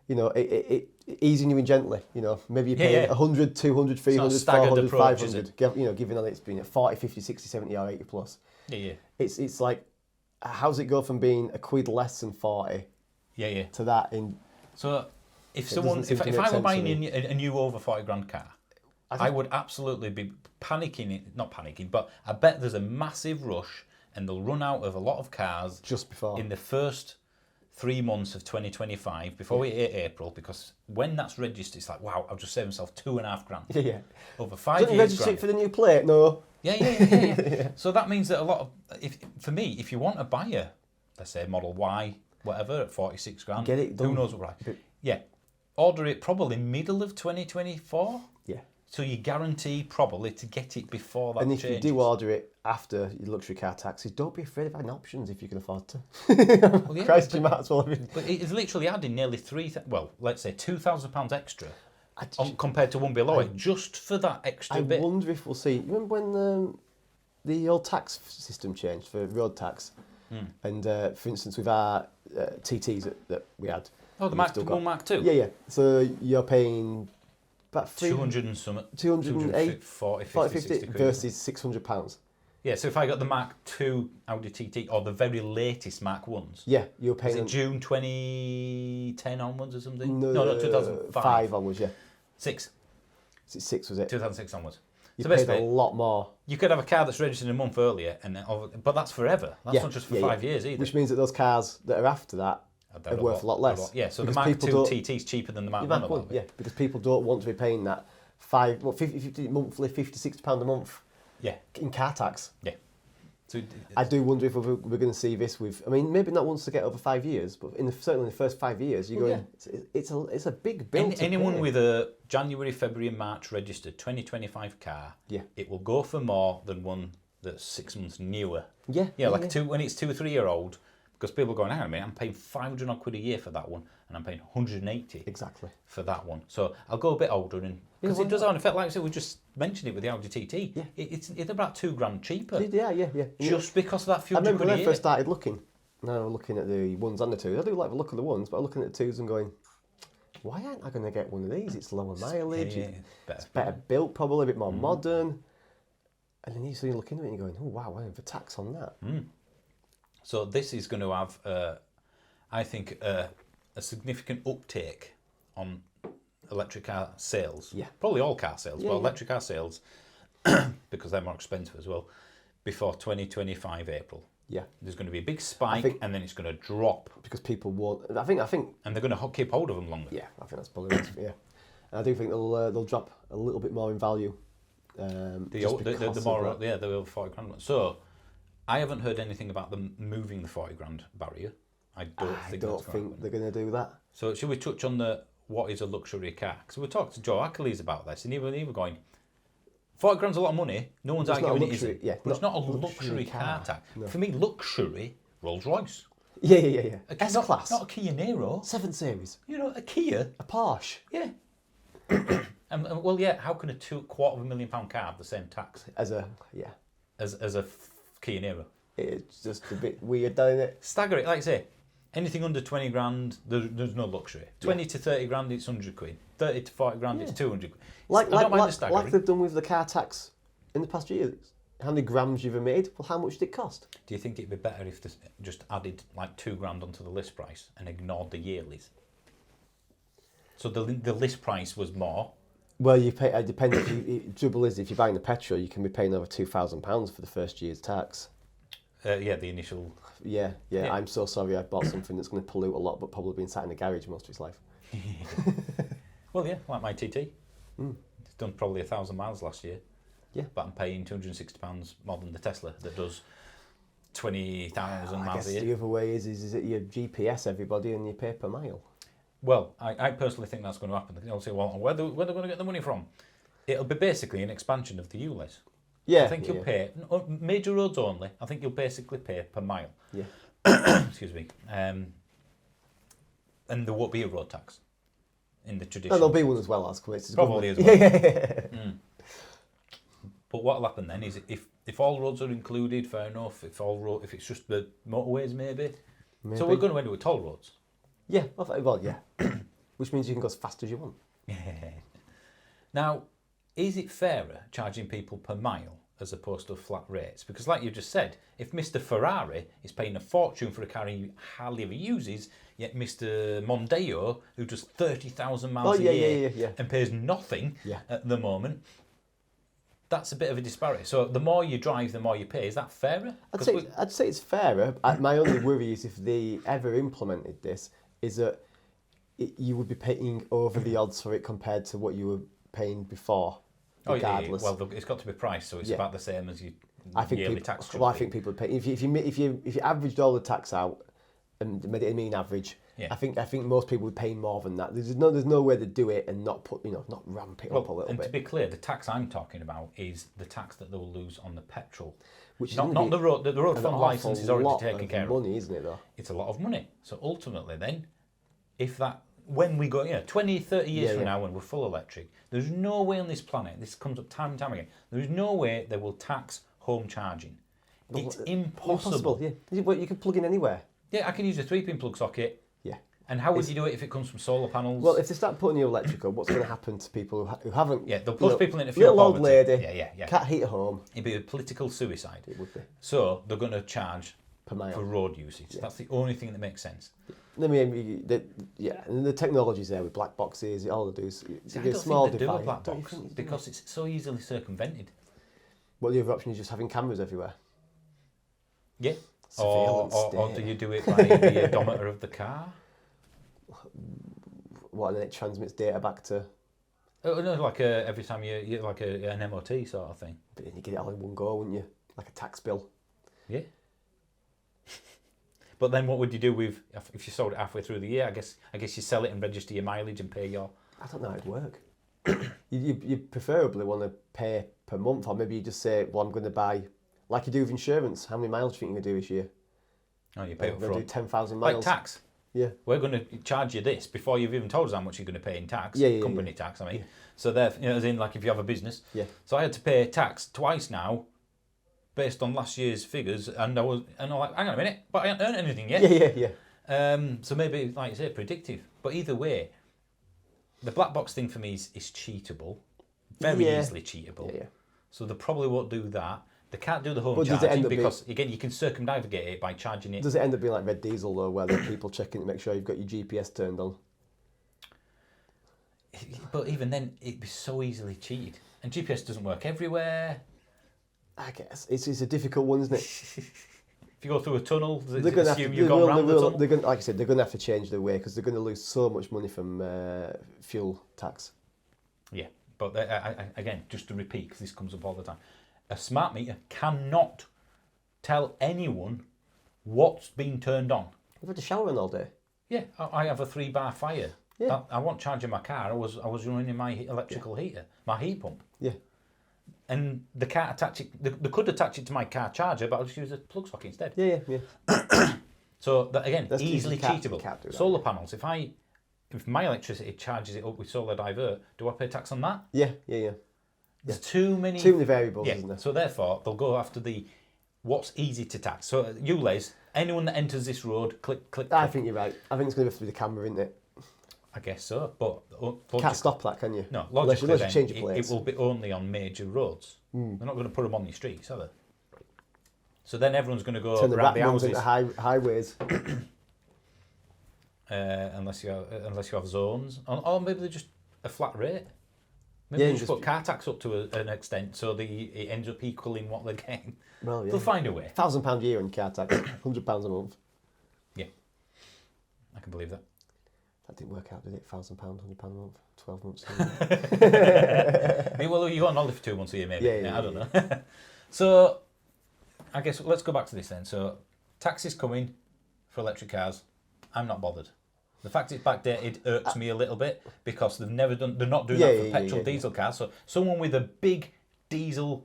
you know, it easing you in gently. You know, maybe you're paying 100, 200, 300, staggered 400, approach, is 500. You know, given that it's been 40, 50, 60, 70 or 80 plus. Yeah. It's like, how's it go from being a quid less than 40 Yeah. to that in? So if doesn't seem to if make I were sense to buying me. a new over 40 grand car, I would absolutely be panicking. Not panicking, but I bet there's a massive rush and they'll run out of a lot of cars Just before. in the first 3 months of 2025 before we hit April, because when that's registered, it's like, wow, I've just saved myself $2.5 grand. Yeah. Over 5 Doesn't years. register it for the new plate? No. Yeah. So that means that a lot of, for me, if you want to buy a, let's say, Model Y, whatever, at 46 grand, Get it done. who knows what price? Yeah. Order it probably middle of 2024. Yeah. So you guarantee probably to get it before that And if changes. you do order it after your luxury car taxes, don't be afraid of having options if you can afford to. Well, yeah, Christ, you might as well have been. But it's literally adding nearly let's say £2,000 extra compared to one below it, just for that extra bit. I wonder if we'll see. Remember when the old tax system changed for road tax? And for instance, with our TTs that we had. Oh, the Mark 1, Mark 2? Yeah. So you're paying about 200 and some. 208, 40, 50 60 quid. versus £600. Yeah, so if I got the Mark 2 Audi TT or the very latest Mark 1s, Yeah, you're is paying. it June 2010 onwards or something? No, 2005. 5 onwards, yeah. 6. 6 was it? 2006 onwards. You So paid basically, a lot more. you could have a car that's registered a month earlier, but that's forever. That's not just for 5 years either. Which means that those cars that are after that are worth a lot less. Yeah, so the Because Mark people 2 don't- TT is cheaper than the Mark Your 1. Mark a lot one, of it. yeah, because people don't want to be paying that 50 monthly, £50, £60 a month Yeah. in car tax. Yeah. So I do wonder if we're going to see this with. I mean, maybe not once to get over 5 years, but certainly in the first 5 years, you're going. It's a big bill. anyone to pay. with a January, February, and March registered 2025 car, it will go for more than one that's 6 months newer. When it's 2 or 3 year old, because people are going, hang on a minute, I'm paying 500 odd quid a year for that one, and I'm paying 180 Exactly for that one. So I'll go a bit older, and because it does have an effect. Like I said, we just mentioned it with the Audi TT. Yeah. It's about $2 grand cheaper. Yeah. Just because of that few I remember quid when a I year. first started looking. Now I'm looking at the ones and the twos. I do like the look of the ones, but I'm looking at the twos and going, why aren't I going to get one of these? It's lower mileage. Yeah. It's better built, probably a bit more modern. And then you look into it and you're going, oh wow, I have a tax on that. So this is going to have, I think, a significant uptake on electric car sales. Yeah. Probably all car sales, Yeah, but yeah. electric car sales, because they're more expensive as well, before 2025 April. Yeah. There's going to be a big spike, think- and then it's going to drop. Because people won't. I think. And they're going to keep hold of them longer. Yeah, I think that's probably right. Yeah. And I do think they'll drop a little bit more in value. The more, yeah, the over 40 grand one. So, I haven't heard anything about them moving the 40 grand barrier. I don't think they're going to do that. So, should we touch on what is a luxury car? Because we talked to Joe Achilles about this, and he were going, 40 grand's a lot of money. No one's arguing it isn't. Yeah, but it's not a luxury car tax. No. For me, luxury, Rolls Royce. Yeah. S-Class. Not a Kia Niro. 7 Series. You know, a Kia. A Porsche. Yeah. Well, yeah, how can a £250,000 car have the same tax as a Kia Niro? It's just a bit weird, don't it? Stagger it, like I say, anything under 20 grand, there's no luxury. 20 to 30 grand, it's 100 quid. 30 to 40 grand, it's 200 quid. Like they've done with the car tax in the past years. How many grams you've made? Well, how much did it cost? Do you think it'd be better if they just added like 2 grand onto the list price and ignored the yearlies? So the list price was more. Well, you pay. It depends. Trouble is, if you're buying the petrol, you can be paying over £2,000 for the first year's tax. The initial. Yeah. I'm so sorry. I bought something that's going to pollute a lot, but probably been sat in a garage most of its life. Well, yeah, like my TT. It's done probably 1,000 miles last year. Yeah, but I'm paying £260 more than the Tesla that does 20,000 miles a year. The other way is it your GPS everybody and you pay per mile? Well, I personally think that's going to happen. They'll say, well, where they're going to get the money from? It'll be basically an expansion of the ULEZ. Yeah, I think you'll pay, major roads only, I think you'll basically pay per mile. Yeah. Excuse me. And there won't be a road tax in the tradition. No, there'll be one as well, as probably as well. But what'll happen then is if all roads are included, fair enough. If it's just the motorways, maybe. So we're going to end up with toll roads. Yeah, well, yeah. Which means you can go as fast as you want. Now, is it fairer charging people per mile as opposed to flat rates? Because like you just said, if Mr. Ferrari is paying a fortune for a car he hardly ever uses, yet Mr. Mondeo, who does 30,000 miles a year and pays nothing at the moment, that's a bit of a disparity. So the more you drive, the more you pay. Is that fairer? I'd say it's fairer. My only worry is if they ever implemented this, is that you would be paying over the odds for it compared to what you were paying before, regardless. Well, it's got to be priced, so it's about the same as your yearly tax. I think people would pay if you averaged all the tax out and made it a mean average. I think most people would pay more than that. There's no way to do it and not ramp it up a little bit. And to be clear, the tax I'm talking about is the tax that they'll lose on the petrol, which is not the road. The road fund license is already taken care of. Money, isn't it? Though it's a lot of money. So ultimately, then, when we go 20, 30 years from now, when we're full electric, there's no way on this planet. This comes up time and time again. There's no way they will tax home charging. It's impossible. Yeah, you can plug in anywhere. Yeah, I can use a 3-pin plug socket. Yeah. And how would you do it if it comes from solar panels? Well, if they start putting the electrical, what's going to happen to people who haven't? Yeah, they'll push people into fuel little poverty. Old lady, can't heat at home. It'd be a political suicide. It would be. So they're going to charge per mile for road usage. Yeah. That's the only thing that makes sense. I mean, and the technology's there with black boxes. All they do is a small device. Do a black box because it's so easily circumvented. Well, the other option is just having cameras everywhere. Yeah. Or do you do it by the odometer of the car? What, and then it transmits data back to... Oh, no, like every time you like an MOT sort of thing. But then you get it all in one go, wouldn't you? Like a tax bill. Yeah. But then what would you do with if you sold it halfway through the year? I guess you sell it and register your mileage and pay your... I don't know how it'd work. you preferably want to pay per month, or maybe you just say, well, I'm going to buy... Like you do with insurance, how many miles do you think you're going to do this year? Oh, you pay up front. Do 10,000 miles. Like tax. Yeah. We're going to charge you this before you've even told us how much you're going to pay in tax. Company tax, I mean. Yeah. So as in like if you have a business. Yeah. So I had to pay tax twice now, based on last year's figures, and I'm like, hang on a minute, but I haven't earned anything yet. Yeah. So maybe, like you say, predictive. But either way, the black box thing for me is cheatable, very easily cheatable. Yeah. So they probably won't do that. They can't do the home But does it end charging up because, again, you can circumnavigate it by charging it. Does it end up being like red diesel though, where there are people checking to make sure you've got your GPS turned on? But even then, it'd be so easily cheated. And GPS doesn't work everywhere. I guess it's a difficult one, isn't it? If you go through a tunnel, does They're it going to assume you've gone round the tunnel? They're going, like I said, they're going to have to change their way because they're going to lose so much money from fuel tax. Yeah, but again, just to repeat, because this comes up all the time, a smart meter cannot tell anyone what's been turned on. You've had to shower on all day. Yeah, I have a 3-bar fire. Yeah. I wasn't charging my car. I was running my electrical heater, my heat pump. Yeah. And they can't attach it. They could attach it to my car charger, but I'll just use a plug socket instead. Yeah. So that, again, That's easily can't cheatable. do that. Solar panels. If my electricity charges it up with solar divert, do I pay tax on that? Yeah. There's too many variables, isn't there? So therefore, they'll go after what's easy to tax. So ULEZ, anyone that enters this road, click. I think you're right. I think it's going to have to be the camera, isn't it? I guess so, but Can't stop that, can you? No, logically unless you change your it plates. will be only on major roads. They're not going to put them on the streets, are they? So then everyone's going to go Turn the around the rat houses, into highways. unless you have zones, or maybe they're just a flat rate. Maybe Yeah, they just put car tax up to an extent so it ends up equaling what they're getting. Well, yeah. They'll find a way. £1,000 a year on car tax, £100 a month. Yeah, I can believe that. That didn't work out, did it? £1,000, £100 a month, 12 months. Well, you go on holiday for 2 months a year, maybe. Yeah, I don't know. So, I guess let's go back to this then. So, tax is coming for electric cars. I'm not bothered. The fact it's backdated irks me a little bit because they're not doing that for petrol diesel cars. So, someone with a big diesel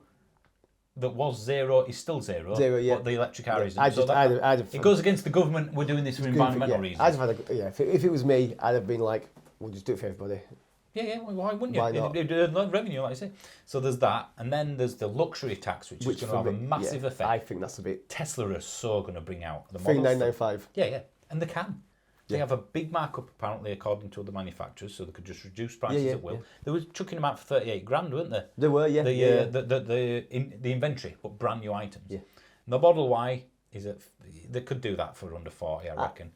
that was zero is still zero. But the electric car isn't. It goes against the government. We're doing this for environmental reasons. I'd have had if it was me, I'd have been like, we'll just do it for everybody. Yeah. Why wouldn't you? Why not? It'd earn revenue, like I say. So there's that, and then there's the luxury tax, which is going to have a massive effect. I think that's a bit. Tesla are so going to bring out the models. 3995. Yeah, and they can. They have a big markup apparently, according to the manufacturers, so they could just reduce prices at will. They were chucking them out for 38 grand, weren't they? They were, yeah. The inventory, but brand new items. Yeah. And the Model Y they could do that for under 40, I reckon.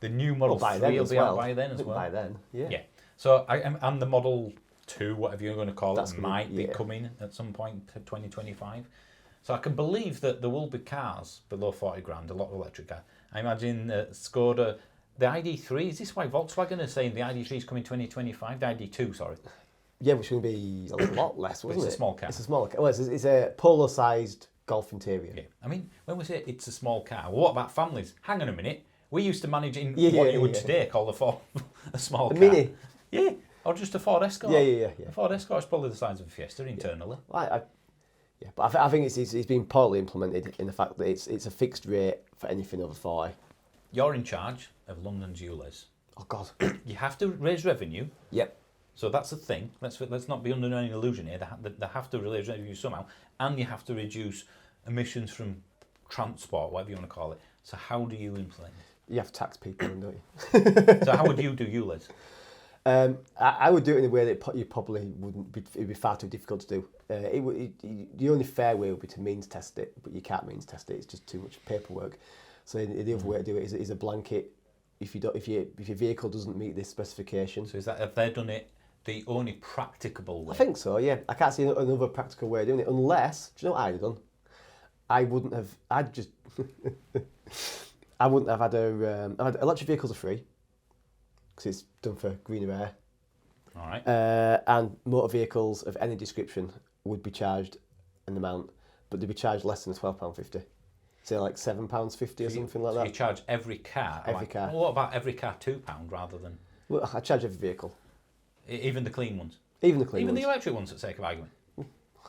The new Model 3 will be out by then as well. By then, yeah. So and the Model 2, whatever you're going to call it, might be coming at some point to 2025. So I can believe that there will be cars below 40 grand, a lot of electric cars. I imagine Skoda. The ID3, is this why Volkswagen are saying the ID3 is coming 2025? The ID2, sorry. Yeah, which would be a lot less, wasn't it? It's a small car. It's a smaller car. Well, it's a polo-sized Golf interior. Yeah. I mean, when we say it's a small car, well, what about families? Hang on a minute. We used to manage in what you would today call a small car. Mini. Yeah, or just a Ford Escort. Yeah. A Ford Escort is probably the size of a Fiesta internally. Yeah, but I think it's been poorly implemented in the fact that it's a fixed rate for anything over 40. You're in charge of London's ULEZ. Oh God. You have to raise revenue. Yep. So that's the thing. Let's not be under any illusion here. They have to raise revenue somehow, and you have to reduce emissions from transport, whatever you want to call it. So how do you implement it? You have to tax people, don't you? So how would you do ULEZ? I would do it in a way that you probably wouldn't be. It'd be far too difficult to do. The only fair way would be to means test it, but you can't means test it. It's just too much paperwork. So the other way to do it is a blanket. If your vehicle doesn't meet this specification. So have they done it the only practicable way? I think so. Yeah, I can't see another practical way of doing it unless. Do you know what I'd have done? I wouldn't have. I wouldn't have had electric vehicles are free because it's done for greener air. All right. And motor vehicles of any description would be charged an amount, but they'd be charged less than £12.50. Say like £7.50 or something like that. You charge every car. Car. Well, what about every car £2 rather than? Well, I charge every vehicle. Even the clean ones. Even the electric ones, for the sake of argument.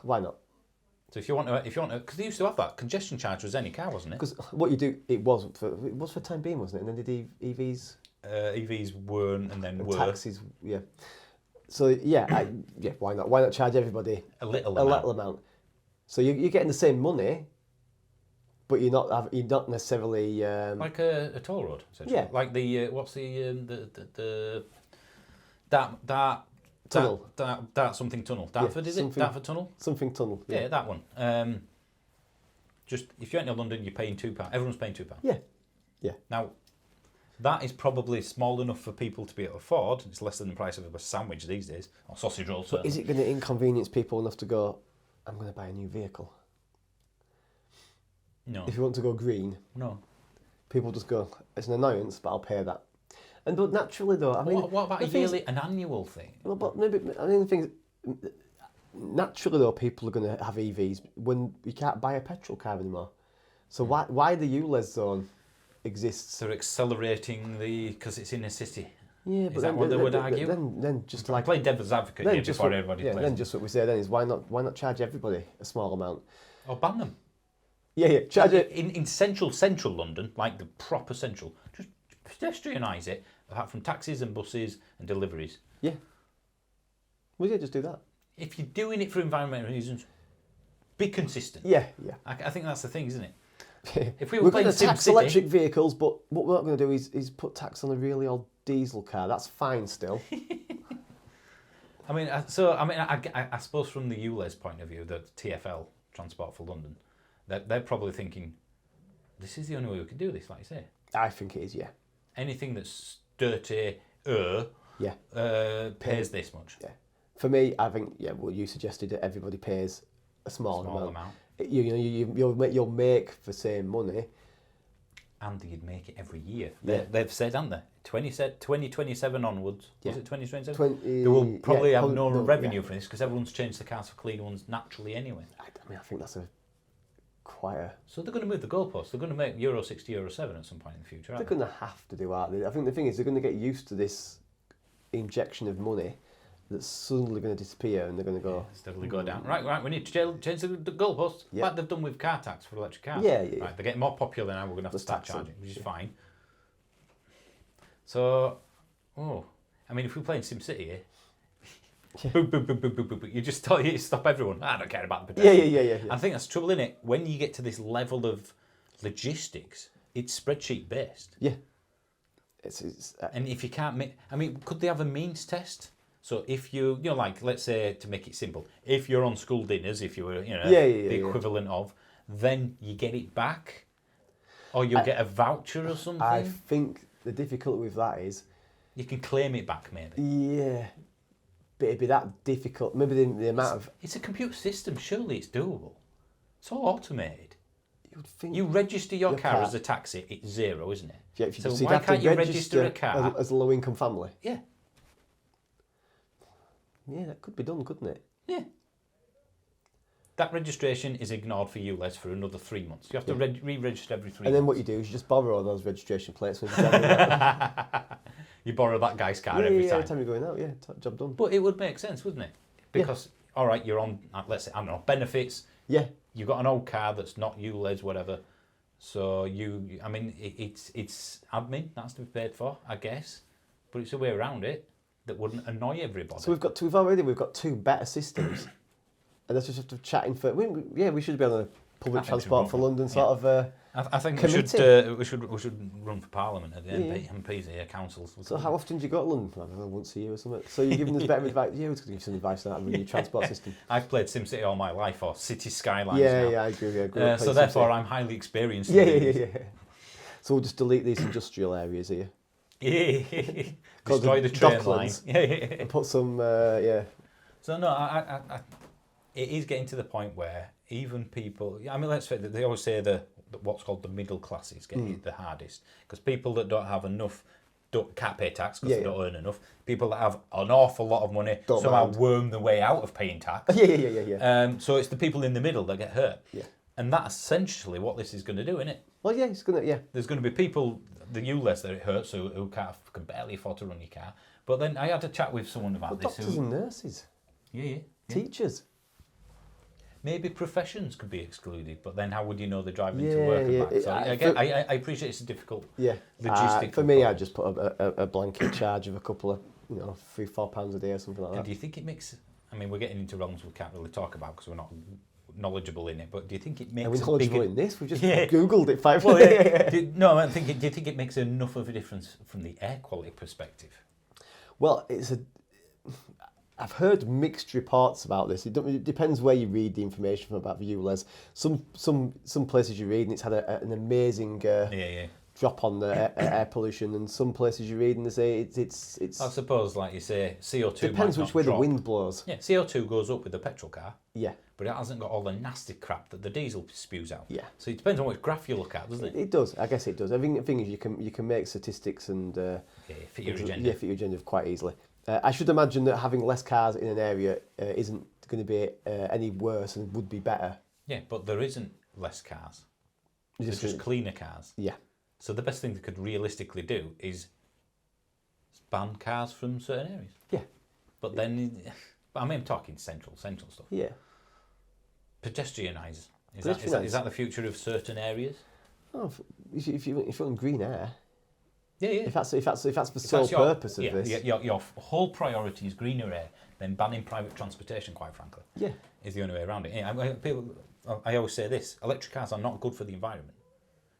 Why not? So if you want to, because they used to have that congestion charge was any car, wasn't it? Because what you do, it was for the time being, wasn't it? And then did EVs? EVs weren't, and then were taxis. Yeah. So yeah, why not? Why not charge everybody a little amount? So you're getting the same money, but you're not necessarily like a toll road. Yeah. Like the what's the that Tunnel. Dart something tunnel. Dartford, is it? Dartford Tunnel? Something tunnel. Yeah, that one. Just if you're in London, you're paying £2. Everyone's paying £2. Yeah. Yeah. Now, that is probably small enough for people to be able to afford. It's less than the price of a sandwich these days, or sausage roll. But is it going to inconvenience people enough to go, I'm going to buy a new vehicle? No. If you want to go green, No. people just go, it's an annoyance, but I'll pay that. And but naturally though, I mean, What about an annual thing? Well, but maybe the thing is, naturally though, people are going to have EVs when you can't buy a petrol car anymore. So why the ULEZ zone exists? They're accelerating because it's in a city. Yeah, but is that what they would argue? Then just like play devil's advocate here before everybody plays. Then just what we say then is why not charge everybody a small amount? Or ban them. Yeah, charge it in central London, like the proper central. Just pedestrianise it, apart from taxis and buses and deliveries. Yeah. Well, yeah, just do that. If you're doing it for environmental reasons, be consistent. Yeah. I think that's the thing, isn't it? If we're going to tax electric vehicles, but what we're not going to do is put tax on a really old diesel car. That's fine still. I suppose from the ULEZ point of view, the TfL, Transport for London, they're probably thinking, this is the only way we can do this, like you say. I think it is, yeah. Anything that's dirty, pays this much. Yeah. For me, I think, what you suggested, that everybody pays a small amount. You'll make the same money. And you'd make it every year. They've said, haven't they? 2027 onwards. Yeah. Was it 2027? They will probably have no revenue for this because everyone's changed the cars for clean ones naturally anyway. I think that's quite a... So they're going to move the goalposts. They're going to make Euro 6 to Euro 7 at some point in the future, They're going to have to do, aren't they? I think the thing is they're going to get used to this injection of money that's suddenly going to disappear and they're going to go... steadily go down. Right, we need to change the goalposts. Yeah. Like they've done with car tax for electric cars. Yeah. Right, they're getting more popular now, we're going to have to start charging, which is fine. So, if we play in SimCity here, boop, you just stop everyone. I don't care about the pedestrian. Yeah. I think that's the trouble, innit? When you get to this level of logistics, it's spreadsheet based. Yeah. And if you can't could they have a means test? So if let's say, to make it simple, if you're on school dinners, if you were, the equivalent of, then you get it back, or you'll get a voucher or something. I think the difficulty with that is you can claim it back, maybe. Yeah, but it'd be that difficult. Maybe the amount of... It's a computer system. Surely it's doable. It's all automated. You'd think you register your car as a taxi. It's zero, isn't it? Yeah. So why can't you register a car as a low-income family? Yeah. Yeah, that could be done, couldn't it? Yeah. That registration is ignored for ULEZ for another 3 months. You have to re-register every 3 months. And then what you do is you just borrow all those registration plates. You borrow that guy's car every time. Every time you're going out, job done. But it would make sense, wouldn't it? Because, all right, you're on, let's say, I don't know, benefits. Yeah. You've got an old car that's not ULEZ, whatever. So it's admin, that's to be paid for, I guess. But it's a way around it that wouldn't annoy everybody. So we've got two better systems. And that's just after chatting for... we should be on a public transport for London sort of I think committee. we should run for Parliament at the MPs here, councils. So how often do you go to London? I don't know, once a year or something. So you're giving us better advice. Yeah, we're going to give you some advice on that, your transport system. I've played SimCity all my life, or City Skylines now. Yeah, I agree. So therefore I'm highly experienced. Yeah. So we'll just delete these industrial areas here. Destroy the train line. And put some, So no, it is getting to the point where even people, let's face it, they always say what's called the middle classes get hit the hardest, because people that don't have enough can't pay tax because they don't earn enough. People that have an awful lot of money somehow worm their way out of paying tax. Yeah. So it's the people in the middle that get hurt. Yeah. And that's essentially what this is going to do, isn't it? Well, yeah, it's going to, There's going to be people, the ULEZ that it hurts, who can barely afford to run your car. But then I had a chat with someone about this. Doctors and nurses. Yeah. Teachers. Maybe professions could be excluded, but then how would you know they're driving to work and back? So I appreciate it's a difficult logistical for me, I'd just put a blanket charge of a couple of, £3-4 a day or something like that. And do you think it makes... we're getting into realms we can't really talk about because we're not knowledgeable in it, but do you think it makes... Are we knowledgeable in this? We've just Googled it 5 minutes. No, I'm thinking, do you think it makes enough of a difference from the air quality perspective? Well, I've heard mixed reports about this. It depends where you read the information from about the ULEZ. Some places you read and it's had an amazing drop on the air pollution, and some places you read and they say it's. I suppose, like you say, CO2 depends might which not way drop. the wind blows. Yeah, CO2 goes up with the petrol car. Yeah. But it hasn't got all the nasty crap that the diesel spews out. Yeah. So it depends on which graph you look at, doesn't it? It does. I guess it does. I think the thing is you can make statistics and fit your agenda. Yeah, fit your agenda quite easily. I should imagine that having less cars in an area isn't going to be any worse and would be better. Yeah, but there isn't less cars. There's just cleaner cars. Yeah. So the best thing they could realistically do is ban cars from certain areas. Yeah. But then, I'm talking central stuff. Yeah. Pedestrianise. Is that the future of certain areas? Oh, if you want green air. Yeah. If that's the sole purpose of this. Your whole priority is greener air, then banning private transportation, quite frankly. Yeah. Is the only way around it. I always say this: electric cars are not good for the environment.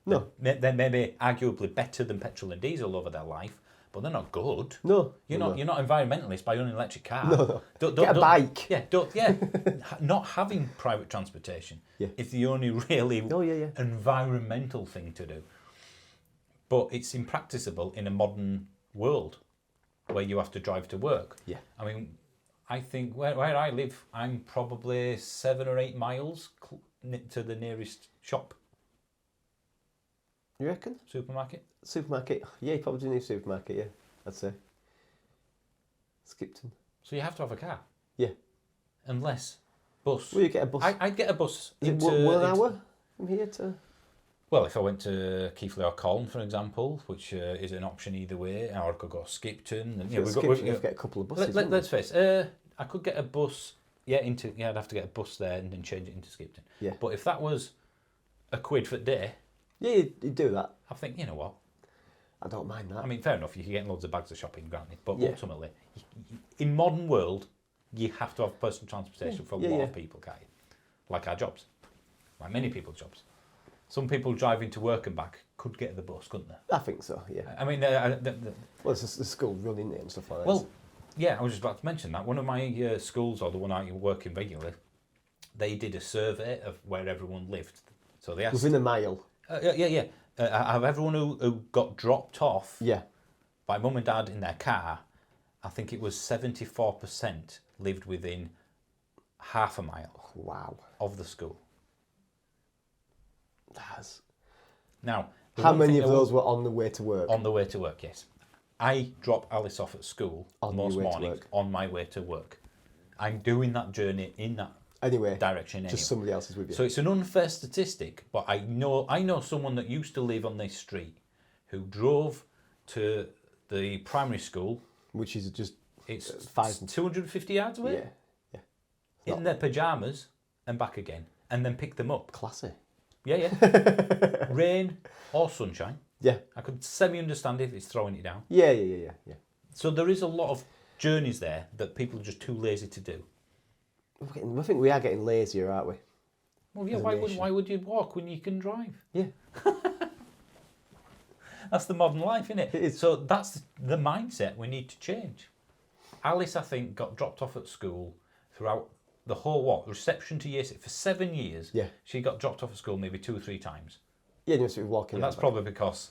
No. They're maybe arguably better than petrol and diesel over their life, but they're not good. No. You're not environmentalist by owning an electric car. No. Get a bike. Not having private transportation is the only really environmental thing to do. But it's impracticable in a modern world where you have to drive to work. Yeah. I mean, I think where I live, I'm probably 7 or 8 miles to the nearest shop. You reckon? Supermarket? Supermarket. Yeah, you probably do need a supermarket, yeah, I'd say. Skipton. So you have to have a car. Yeah. Unless bus. Will you get a bus? I'd get a bus. Is it 1 hour from here to... Well, if I went to Keighley or Colne, for example, which is an option either way, or I could go to Skipton. And, we've got a couple of buses. Let's face, I could get a bus. I'd have to get a bus there and then change it into Skipton. Yeah. But if that was £1 for the day, yeah, you'd do that. I think, you know what? I don't mind that. I mean, fair enough. You can get loads of bags of shopping, granted, but ultimately, in modern world, you have to have personal transportation for a lot of people, can't you? Like our jobs, like many people's jobs. Some people driving to work and back could get the bus, couldn't they? I think so, yeah. I mean, well, it's the school run, isn't it, and stuff like that. Well, yeah, I was just about to mention that. One of my schools, or the one I work in regularly, they did a survey of where everyone lived. So they asked... Within a mile? Of everyone who got dropped off by mum and dad in their car, I think it was 74% lived within half a mile of the school. Now, how many of those were on the way to work? On the way to work, yes. I drop Alice off at school most mornings on my way to work. I'm doing that journey in that direction anyway. Just somebody else is with you. So it's an unfair statistic, but I know someone that used to live on this street who drove to the primary school, which is just 250 yards away. Yeah. In their pajamas and back again, and then pick them up. Classy. Yeah. Rain or sunshine. Yeah. I could semi-understand if it's throwing it down. Yeah. So there is a lot of journeys there that people are just too lazy to do. I think we are getting lazier, aren't we? Well, yeah, why would you walk when you can drive? Yeah. That's the modern life, isn't it? It is. So that's the mindset we need to change. Alice, I think, got dropped off at school throughout the whole reception to year 6 for 7 years. Yeah. She got dropped off at school maybe 2 or 3 times. Yeah, you must be walking. And that's probably because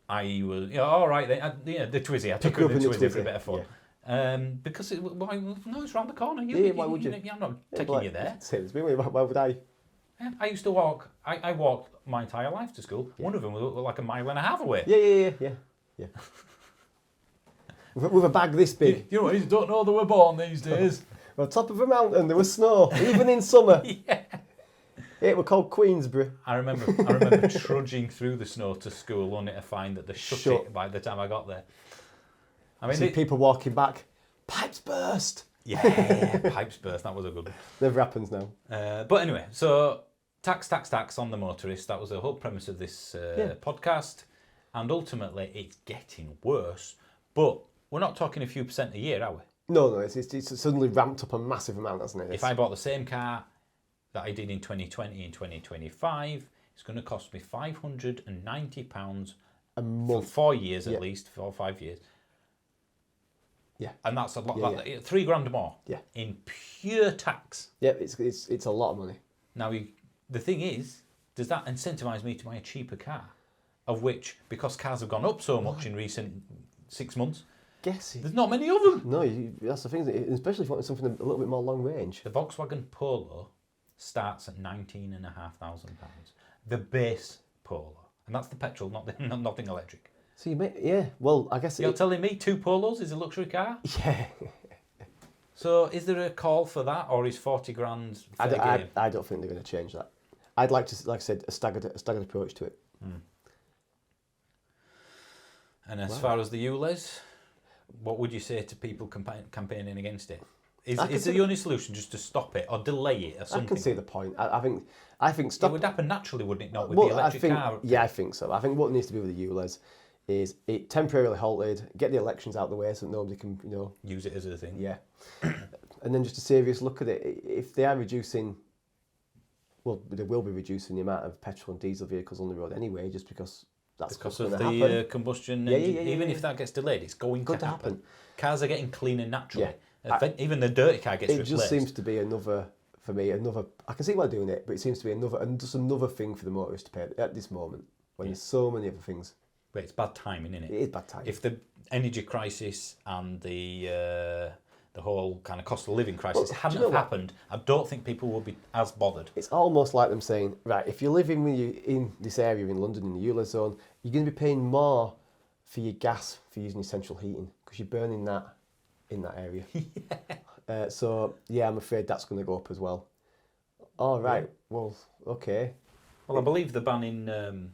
I was, all right, the Twizzy. I took her to the Twizzy for a bit of fun. Yeah. Because it's round the corner. Why would you? I'm not taking you there. Why would I? Yeah, I used to walk. I walked my entire life to school. Yeah. One of them was like 1.5 miles away. Yeah. With a bag this big. You know, you don't know they were born these days. On top of a mountain, there was snow, even in summer. Yeah. It was called Queensbury. I remember trudging through the snow to school, only to find that they shut it by the time I got there. I mean, people walking back. Pipes burst. Yeah, pipes burst. That was a good one. Never happens now. But anyway, so tax on the motorist. That was the whole premise of this podcast. And ultimately, it's getting worse. But we're not talking a few percent a year, are we? No, it's suddenly ramped up a massive amount, hasn't it? If I bought the same car that I did in 2020 and 2025, it's going to cost me £590 a month for 4 years at least, 4 or 5 years. Yeah. And that's a lot. Yeah, like $3,000 more. Yeah. In pure tax. Yeah, it's a lot of money. Now, the thing is, does that incentivise me to buy a cheaper car? Of which, because cars have gone up so much in recent 6 months, there's not many of them. No, that's the thing, especially if you want something a little bit more long range. The Volkswagen Polo starts at £19,500. The base Polo. And that's the petrol, nothing electric. So well, I guess... You're telling me 2 Polos is a luxury car? Yeah. So is there a call for that, or is 40 grand fair game? I don't think they're going to change that. I'd like to, like I said, a staggered approach to it. And as far as the ULEZ, what would you say to people campaigning against it? Is the only solution just to stop it or delay it or something? I can see the point. I think stop. It would happen naturally, wouldn't it? Not with the electric car. Yeah, I think so. I think what needs to be with the ULEZ is it temporarily halted, get the elections out of the way so that nobody can, use it as a thing. Yeah. And then just a serious look at it. If they are reducing, well, they will be reducing the amount of petrol and diesel vehicles on the road anyway, just because that's because what's of going to the happen. combustion Yeah, engine. yeah, Even if that gets delayed, it's going to happen. Cars are getting cleaner naturally. Yeah. Even the dirty car gets replaced. It just seems to be another, for me, I can see why they're doing it, but it seems to be another thing for the motorists to pay at this moment, when there's so many other things. But it's bad timing, isn't it? It is bad timing. If the energy crisis and the whole kind of cost of living crisis hadn't happened, I don't think people would be as bothered. It's almost like them saying, right, if you're living in this area in London, in the ULEZ zone, you're going to be paying more for your gas for using your central heating, because you're burning that in that area. So, I'm afraid that's going to go up as well. All right, well, okay. Well, I believe they're banning the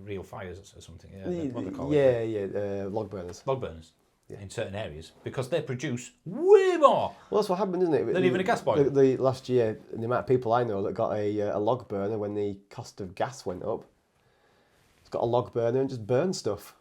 real fires or something. What they call it? Log burners. Log burners in certain areas, because they produce way more. Well, that's what happened, isn't it? Than even a gas boiler. The last year, the amount of people I know that got a log burner when the cost of gas went up, it's got a log burner and just burn stuff.